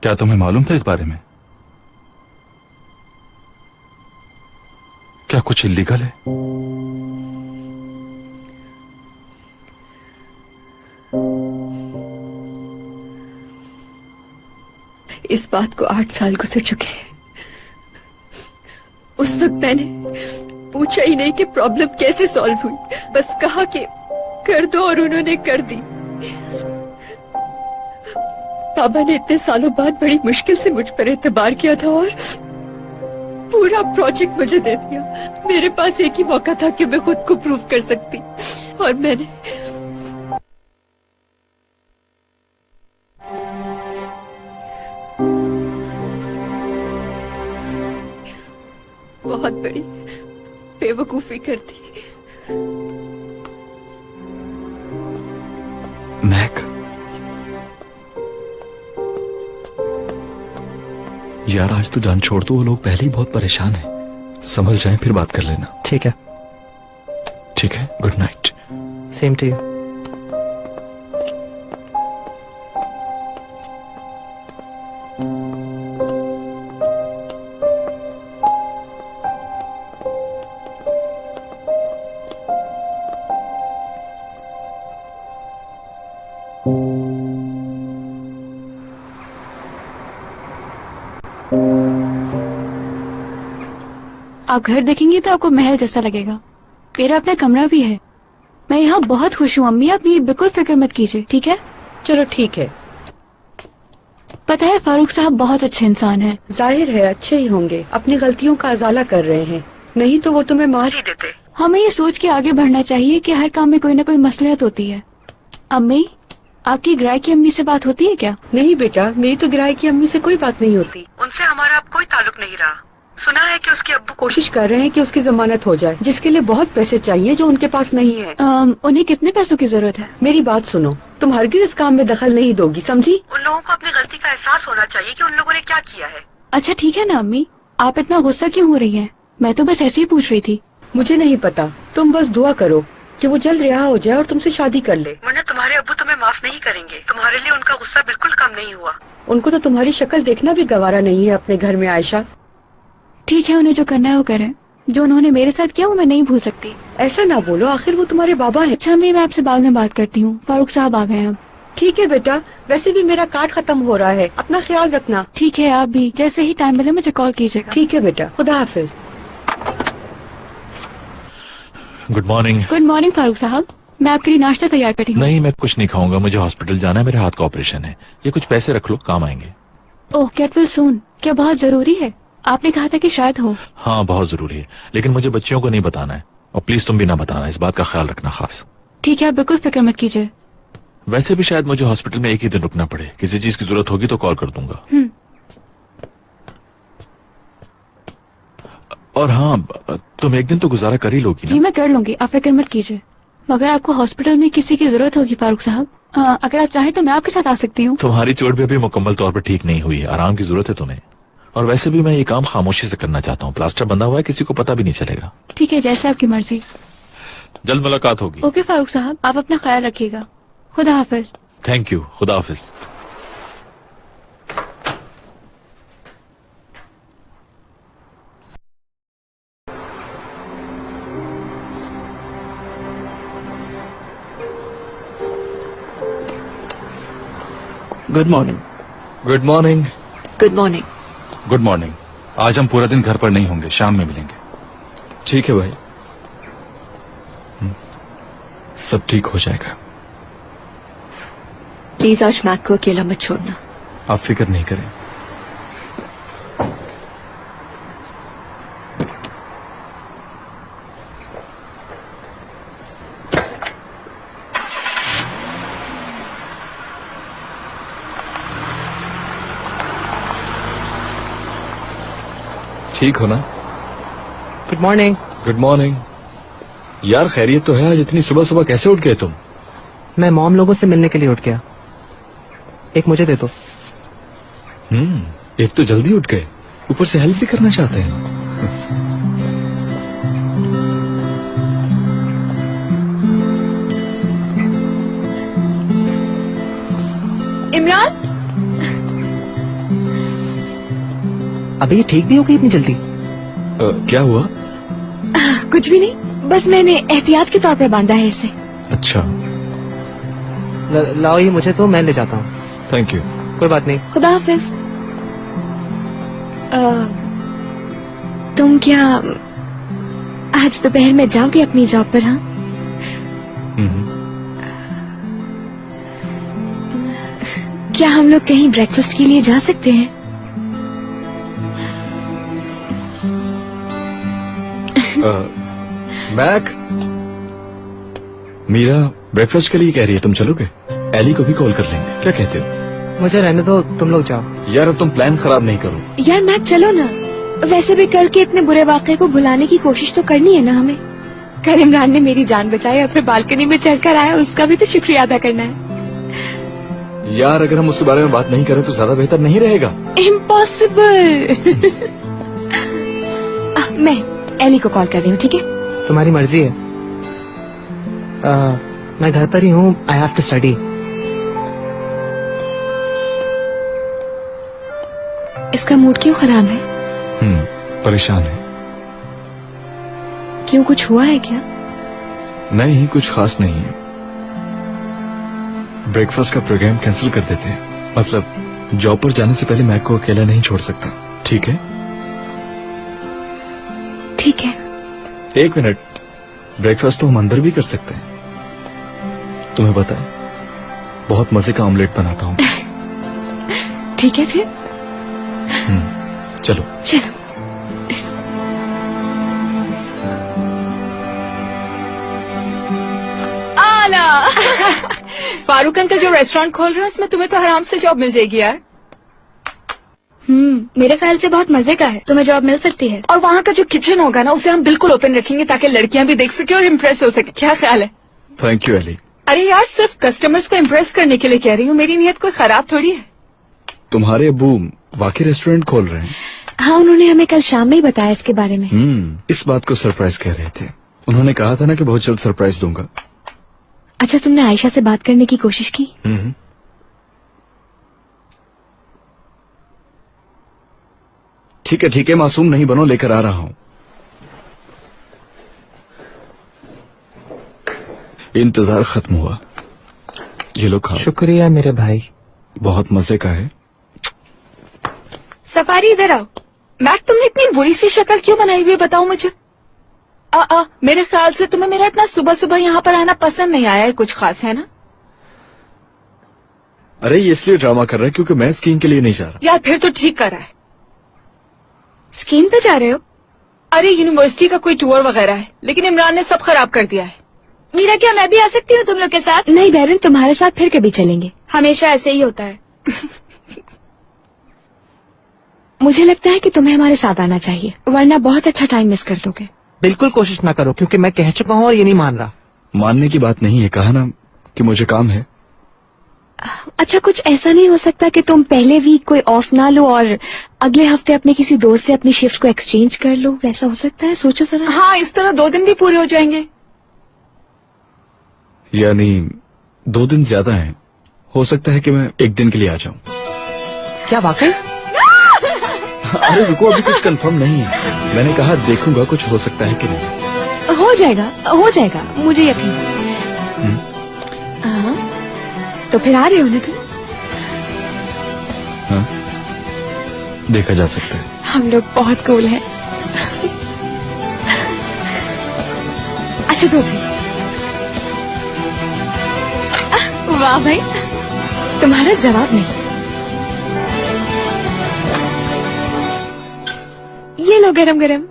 क्या तुम्हें मालूम था इस बारे में? क्या कुछ इल्लीगल है? बात को 8 साल गुजर चुके हैं। उस वक्त मैंने पूछा ही नहीं कि प्रॉब्लम कैसे सॉल्व हुई, बस कहा कि कर दो और उन्होंने कर दी। बाबा ने इतने सालों बाद बड़ी मुश्किल से मुझ पर एतबार किया था और पूरा प्रोजेक्ट मुझे दे दिया। मेरे पास एक ही मौका था कि मैं खुद को प्रूव कर सकती, और मैंने बहुत बड़ी बेवकूफी कर दी। महक, यार आज तो जान छोड़ दो, वो लोग पहले ही बहुत परेशान हैं। संभल जाएं फिर बात कर लेना। ठीक है। ठीक है, good night. Same to you. आप घर देखेंगे तो आपको महल जैसा लगेगा। मेरा अपना कमरा भी है। मैं यहाँ बहुत खुश हूँ अम्मी, आप मेरी बिल्कुल फिक्र मत कीजिए, ठीक है? चलो ठीक है। पता है फारूक साहब बहुत अच्छे इंसान हैं। जाहिर है अच्छे ही होंगे, अपनी गलतियों का अजाला कर रहे हैं, नहीं तो वो तुम्हें मार ही देते। हमें ये सोच के आगे बढ़ना चाहिए कि हर काम में कोई ना कोई मसलहत होती है। अम्मी, आपकी गिराई की अम्मी से बात होती है क्या? नहीं बेटा, मेरी तो गिराई की अम्मी से कोई बात नहीं होती। उनसे हमारा अब कोई ताल्लुक नहीं रहा। सुना है कि उसके अब्बू कोशिश कर रहे हैं कि उसकी जमानत हो जाए, जिसके लिए बहुत पैसे चाहिए जो उनके पास नहीं है। उन्हें कितने पैसों की जरूरत है? मेरी बात सुनो, तुम हरगिज इस काम में दखल नहीं दोगी, समझी? उन लोगों को अपनी गलती का एहसास होना चाहिए कि उन लोगों ने क्या किया है। अच्छा ठीक है ना अम्मी, आप इतना गुस्सा क्यों हो रही हैं? मैं तो बस ऐसे ही पूछ रही थी। मुझे नहीं पता, तुम बस दुआ करो कि वो जल्द रिहा हो जाए और तुमसे शादी कर ले, वरना तुम्हारे अब्बू तुम्हें माफ नहीं करेंगे। तुम्हारे लिए उनका गुस्सा बिल्कुल कम नहीं हुआ। उनको तो तुम्हारी शक्ल देखना भी गवारा नहीं है अपने घर में आयशा। ठीक है, उन्हें जो करना है वो करें। जो उन्होंने मेरे साथ किया वो मैं नहीं भूल सकती। ऐसा ना बोलो, आखिर वो तुम्हारे बाबा हैं। अच्छा मैं आपसे बाद में बात करती हूँ, फारूक साहब आ गए हैं अब। ठीक है बेटा, वैसे भी मेरा कार्ड खत्म हो रहा है, अपना ख्याल रखना। ठीक है, आप भी जैसे ही टाइम मिले मुझे कॉल कीजिएगा। ठीक है बेटा, खुदा हाफिज। Good morning. Good morning Farooq साहब, मैं आपके लिए नाश्ता तैयार करती हूँ। नहीं, मैं कुछ नहीं खाऊंगा, मुझे हॉस्पिटल जाना है, मेरे हाथ का ऑपरेशन है। ये कुछ पैसे रख लो, काम आएंगे। ओह गेट वेल सून, क्या बहुत जरूरी है? आपने कहा था कि शायद हो। हाँ बहुत जरूरी है, लेकिन मुझे बच्चियों को नहीं बताना है, और प्लीज तुम भी ना बताना, इस बात का ख्याल रखना खास। ठीक है, आप बिल्कुल फिक्र मत कीजिए। वैसे भी शायद मुझे हॉस्पिटल में एक ही दिन रुकना पड़े, किसी चीज की जरूरत होगी तो कॉल कर दूंगा। और हाँ, तुम एक दिन तो गुजारा कर ही लोगी ना? जी मैं कर लूंगी, आप फिक्र मत कीजिए। मगर आपको हॉस्पिटल में किसी की जरूरत होगी फारूक साहब, अगर आप चाहें तो मैं आपके साथ आ सकती हूँ। तुम्हारी चोट भी अभी मुकम्मल तौर पर ठीक नहीं हुई है, आराम की जरूरत है तुम्हें। और वैसे भी मैं ये काम खामोशी से करना चाहता हूँ, प्लास्टर बंधा हुआ है, किसी को पता भी नहीं चलेगा। ठीक है, जैसे आपकी मर्जी। जल्द मुलाकात होगी। ओके फारूक साहब, आप अपना ख्याल रखिएगा। खुदा हाफिज। थैंक यू, खुदा हाफिज। Good morning. Good morning. Good morning. Good morning. आज हम पूरा दिन घर पर नहीं होंगे, शाम में मिलेंगे। ठीक है भाई, सब ठीक हो जाएगा। प्लीज आज मैक को अकेला मत छोड़ना। आप फिक्र नहीं करें। ठीक हो ना? Good morning. Good morning. यार खैरियत तो है, आज इतनी सुबह सुबह कैसे उठ गए तुम? मैं मॉम लोगों से मिलने के लिए उठ गया। एक मुझे दे दो। एक तो जल्दी उठ गए, ऊपर से हेल्प भी करना चाहते हैं। इमरान, अभी ये ठीक भी हो गई इतनी जल्दी? क्या हुआ? कुछ भी नहीं, बस मैंने एहतियात के तौर पर बांधा है इसे। अच्छा लाओ ये मुझे तो, मैं ले जाता हूँ। Thank you. कोई बात नहीं। खुदा हाफिज। तुम क्या आज दोपहर में जाओगे अपनी जॉब पर? हाँ, क्या हम लोग कहीं ब्रेकफास्ट के लिए जा सकते हैं? मैक, मीरा ब्रेकफास्ट के लिए कह रही है, तुम चलोगे? एली को भी कॉल कर लेंगे, क्या कहते हो? मुझे रहने दो, तुम लोग जाओ। यार अब तुम प्लान खराब नहीं करो। यार मैक चलो ना, वैसे भी कल के इतने बुरे वाक़े को भुलाने की कोशिश तो करनी है ना हमें। कल इमरान ने मेरी जान बचाई और फिर बालकनी में चढ़कर आया, उसका भी तो शुक्रिया अदा करना है। यार अगर हम उसके बारे में बात नहीं करें तो ज्यादा बेहतर नहीं रहेगा? इम्पॉसिबल। मैं एली को कॉल कर रही हूँ, ठीक है? तुम्हारी मर्जी है। मैं घर पर ही हूँ, आई हैव टू स्टडी। इसका मूड क्यों खराब है? परेशान है। क्यों, कुछ हुआ है क्या? नहीं, कुछ खास नहीं है। ब्रेकफास्ट का प्रोग्राम कैंसिल कर देते हैं। मतलब जॉब पर जाने से पहले मैक को अकेला नहीं छोड़ सकता, ठीक है? ठीक है। एक मिनट, ब्रेकफास्ट तो हम अंदर भी कर सकते हैं। तुम्हें पता है, बहुत मजे का ऑमलेट बनाता हूँ। ठीक है फिर। चलो चलो। आला। फारूक अंकल जो रेस्टोरेंट खोल रहे हैं उसमें तुम्हें तो आराम से जॉब मिल जाएगी यार। मेरे ख्याल से बहुत मजे का है, तुम्हें जॉब मिल सकती है। और वहाँ का जो किचन होगा ना, उसे हम बिल्कुल ओपन रखेंगे ताकि लड़कियां भी देख सके और इम्प्रेस हो सके। क्या ख्याल है? Thank you Ellie. अरे यार, सिर्फ कस्टमर्स को इम्प्रेस करने के लिए कह रही हूँ, मेरी नीयत कोई खराब थोड़ी है। तुम्हारे अब्बू वाकई रेस्टोरेंट खोल रहे हैं? हाँ, उन्होंने हमें कल शाम में ही बताया इसके बारे में। इस बात को सरप्राइज कह रहे थे। उन्होंने कहा था ना कि बहुत जल्द सरप्राइज दूंगा। अच्छा, तुमने आयशा से बात करने की कोशिश की? ठीक है, मासूम नहीं बनो, लेकर आ रहा हूँ। इंतजार खत्म हुआ, ये लो खाओ। शुक्रिया मेरे भाई, बहुत मजे का है। सफारी इधर आओ। मैक, तुमने इतनी बुरी सी शक्ल क्यों बनाई हुई है, बताओ मुझे। मेरे ख्याल से तुम्हें मेरा इतना सुबह सुबह यहाँ पर आना पसंद नहीं आया है, कुछ खास है ना? अरे ये इसलिए ड्रामा कर रहा है क्योंकि मैं स्कीइंग के लिए नहीं जा रहा। यार फिर तो ठीक कर रहा है। स्कीइंग पे जा रहे हो? अरे यूनिवर्सिटी का कोई टूर वगैरह है, लेकिन इमरान ने सब खराब कर दिया है। मीरा, क्या मैं भी आ सकती हूँ तुम लोग के साथ? नहीं बहरन, तुम्हारे साथ फिर कभी चलेंगे। हमेशा ऐसे ही होता है। मुझे लगता है कि तुम्हें हमारे साथ आना चाहिए, वरना बहुत अच्छा टाइम मिस कर दोगे। बिल्कुल कोशिश ना करो, क्योंकि मैं कह चुका हूँ और ये नहीं मान रहा। मानने की बात नहीं है, कहा ना कि मुझे काम है। अच्छा, कुछ ऐसा नहीं हो सकता कि तुम पहले वीक कोई ऑफ ना लो और अगले हफ्ते अपने किसी दोस्त से अपनी शिफ्ट को एक्सचेंज कर लो? ऐसा हो सकता है? सोचो जरा। हाँ, इस तरह 2 दिन भी पूरे हो जाएंगे। यानी 2 दिन ज्यादा हैं। हो सकता है कि मैं 1 दिन के लिए आ जाऊं। क्या वाकई? अरे रुको, अभी कुछ कंफर्म नहीं है। मैंने कहा देखूंगा, कुछ हो सकता है कि नहीं। हो जाएगा, मुझे यकीन है। हाँ, तो फिर आ रहे हो ना तुम? हाँ, देखा जा सकता है। हम लोग बहुत कूल हैं। अच्छा दो फिर। वाह भाई, तुम्हारा जवाब नहीं। ये लो गरम गरम।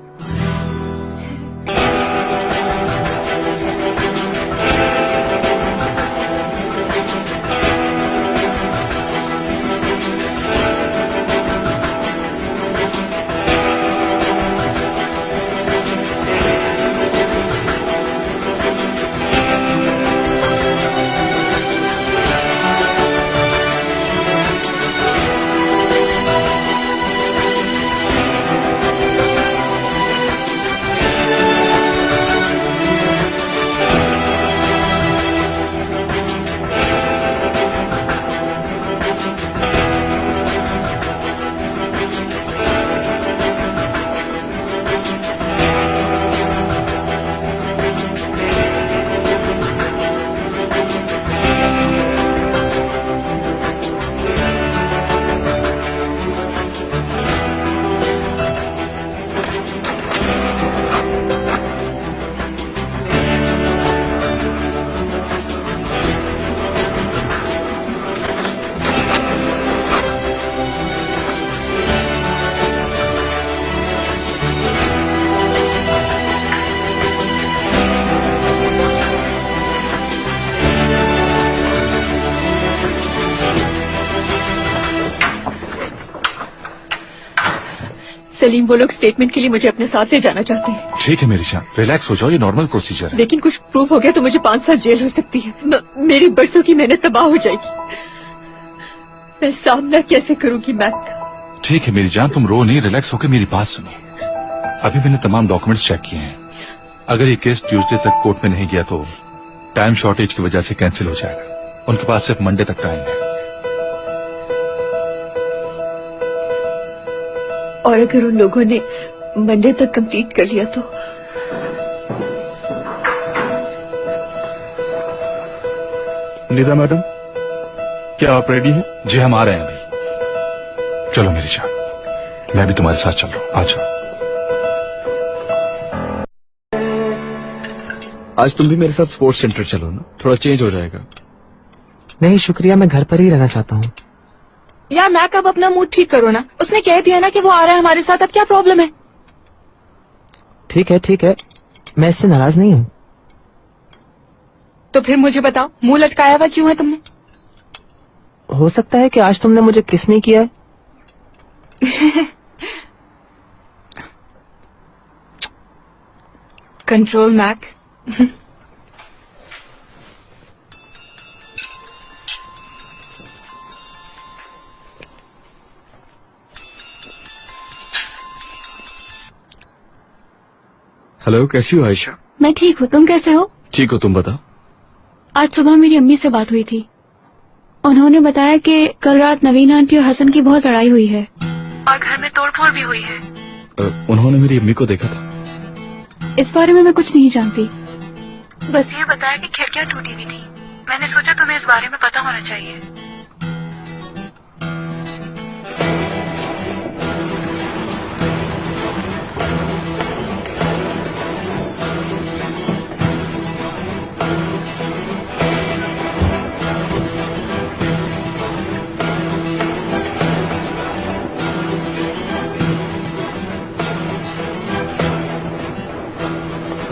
सलीम, वो लोग स्टेटमेंट के लिए मुझे अपने साथ ले जाना चाहते हैं। ठीक है मेरी जान, रिलैक्स हो जाओ, ये नॉर्मल प्रोसीजर है। लेकिन कुछ प्रूफ हो गया तो मुझे 5 साल जेल हो सकती है। मेरी बरसों की मेहनत तबाह हो जाएगी। मैं सामना कैसे करूंगी मैक? ठीक है मेरी जान, तुम रो नहीं, रिलैक्स होकर मेरी बात सुनो। अभी मैंने तमाम डॉक्यूमेंट्स चेक किए हैं। अगर ये केस ट्यूसडे तक कोर्ट में नहीं गया तो टाइम शॉर्टेज की वजह से कैंसिल हो जाएगा। उनके पास सिर्फ मंडे तक टाइम है। और अगर उन लोगों ने मंडे तक कंप्लीट कर लिया तो? निदा मैडम, क्या आप रेडी हैं? जी हम आ रहे हैं अभी। चलो मेरी जान, मैं भी तुम्हारे साथ चल रहा हूँ, आ जाओ। आज तुम भी मेरे साथ स्पोर्ट्स सेंटर चलो ना, थोड़ा चेंज हो जाएगा। नहीं शुक्रिया, मैं घर पर ही रहना चाहता हूँ। यार मैक, अब अपना मूड ठीक करो ना। उसने कह दिया ना कि वो आ रहा है हमारे साथ, अब क्या प्रॉब्लम है? ठीक है, मैं इससे नाराज नहीं हूँ। तो फिर मुझे बताओ, मुंह लटकाया हुआ क्यों है तुमने? हो सकता है कि आज तुमने मुझे किस नहीं किया है। Control Mac. हेलो, कैसी हो आयशा? मैं ठीक हूँ, तुम कैसे हो? ठीक हो, तुम बताओ। आज सुबह मेरी अम्मी से बात हुई थी। उन्होंने बताया कि कल रात नवीन आंटी और हसन की बहुत लड़ाई हुई है और घर में तोड़फोड़ भी हुई है। उन्होंने मेरी अम्मी को देखा था। इस बारे में मैं कुछ नहीं जानती, बस ये बताया कि खिड़कियां टूटी हुई थी। मैंने सोचा तुम्हें इस बारे में पता होना चाहिए।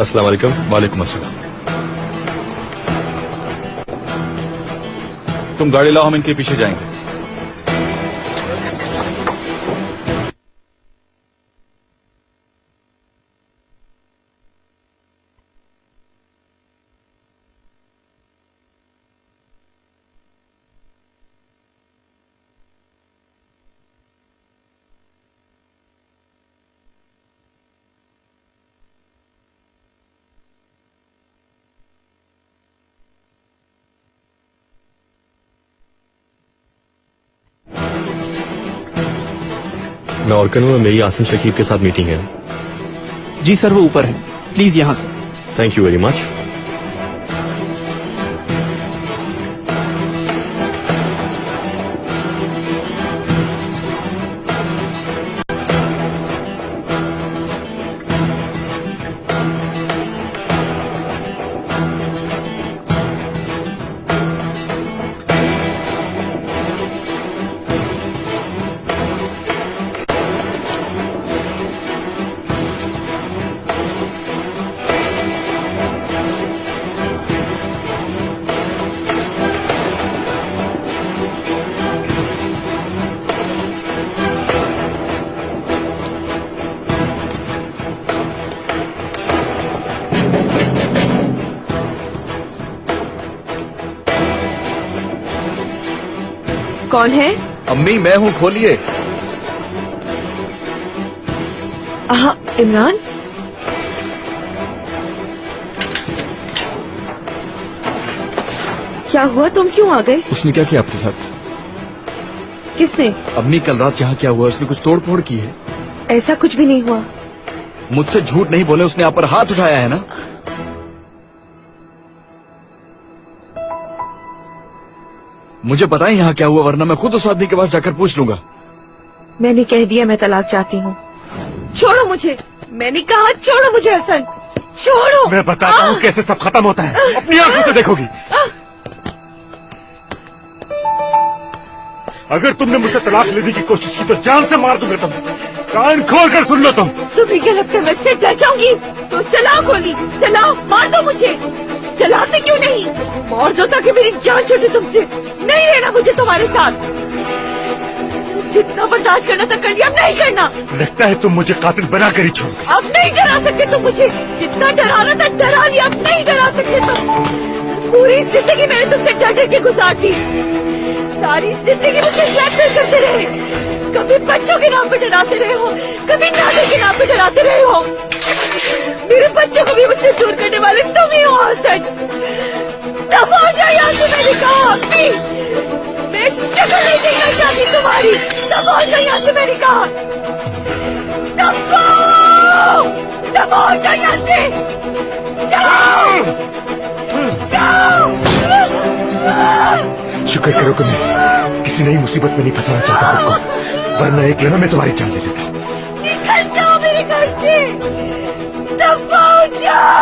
अस्सलाम वालेकुम। वालेकुम अस्सलाम। तुम गाड़ी लाओ, हम इनके पीछे जाएंगे। मैं ऑर्गन में मेरी आसिम शकीब के साथ मीटिंग है। जी सर, वो ऊपर है, प्लीज यहाँ से। Thank you very much. कौन है? अम्मी, मैं हूँ, खोलिए। हाँ, इमरान। क्या हुआ, तुम क्यों आ गए? उसने क्या किया आपके साथ? किसने? अम्मी, कल रात यहाँ क्या हुआ? उसने कुछ तोड़फोड़ की है? ऐसा कुछ भी नहीं हुआ। मुझसे झूठ नहीं बोले, उसने आप पर हाथ उठाया है ना? मुझे बताएं यहाँ क्या हुआ, वरना मैं खुद उस आदमी के पास जाकर पूछ लूंगा। मैंने कह दिया मैं तलाक चाहती हूँ। छोड़ो मुझे, मैंने कहा छोड़ो मुझे हसन, छोड़ो। मैं बताता हूँ कैसे सब खत्म होता है, अपनी आंखों से देखोगी। अगर तुमने मुझसे तलाक लेने की कोशिश की तो जान से मार दूंगा तुम्हें। कान खोल कर सुन लो तुम। तुम्हें क्या लगता है मैं इससे डर जाऊंगी? तो चलाओ गोली, चलाओ, मार दो मुझे। चलाते क्यों नहीं? मार दो ताकि मेरी जान छूटे तुमसे। नहीं रहना मुझे तुम्हारे साथ। जितना बर्दाश्त करना था कर लिया, अब नहीं करना। लगता है तुम मुझे कातिल बना कर ही छोड़ोगे। अब नहीं डरा सकते तुम मुझे, जितना डराना था डरा लिया, अब नहीं डरा सकते तुम। पूरी जिंदगी मैंने तुमसे डर डर के गुजार दी, सारी जिंदगी मुझे ब्लैकमेल करते रहे। कभी बच्चों के नाम पे डराते रहे हो, कभी नाटक के नाम पे डराते रहे हो। मेरे बच्चों को भी मुझसे दूर करने वाले तुम ही हो हसन। दफा हो जाओ यहाँ से, मैंने कहा प्लीज। मैं शक्ल नहीं देखना चाहती तुम्हारी, दफा हो जाओ यहाँ से, मैंने कहा। दफा हो जाओ यहाँ से, जाओ जाओ। शुक्र करो कि मैं किसी नई मुसीबत में नहीं फंसाना चाहता खुद को, वरना एक लेना मैं तुम्हारी जान ले लेता। निकल जाओ मेरे घर से, दफा हो जाओ।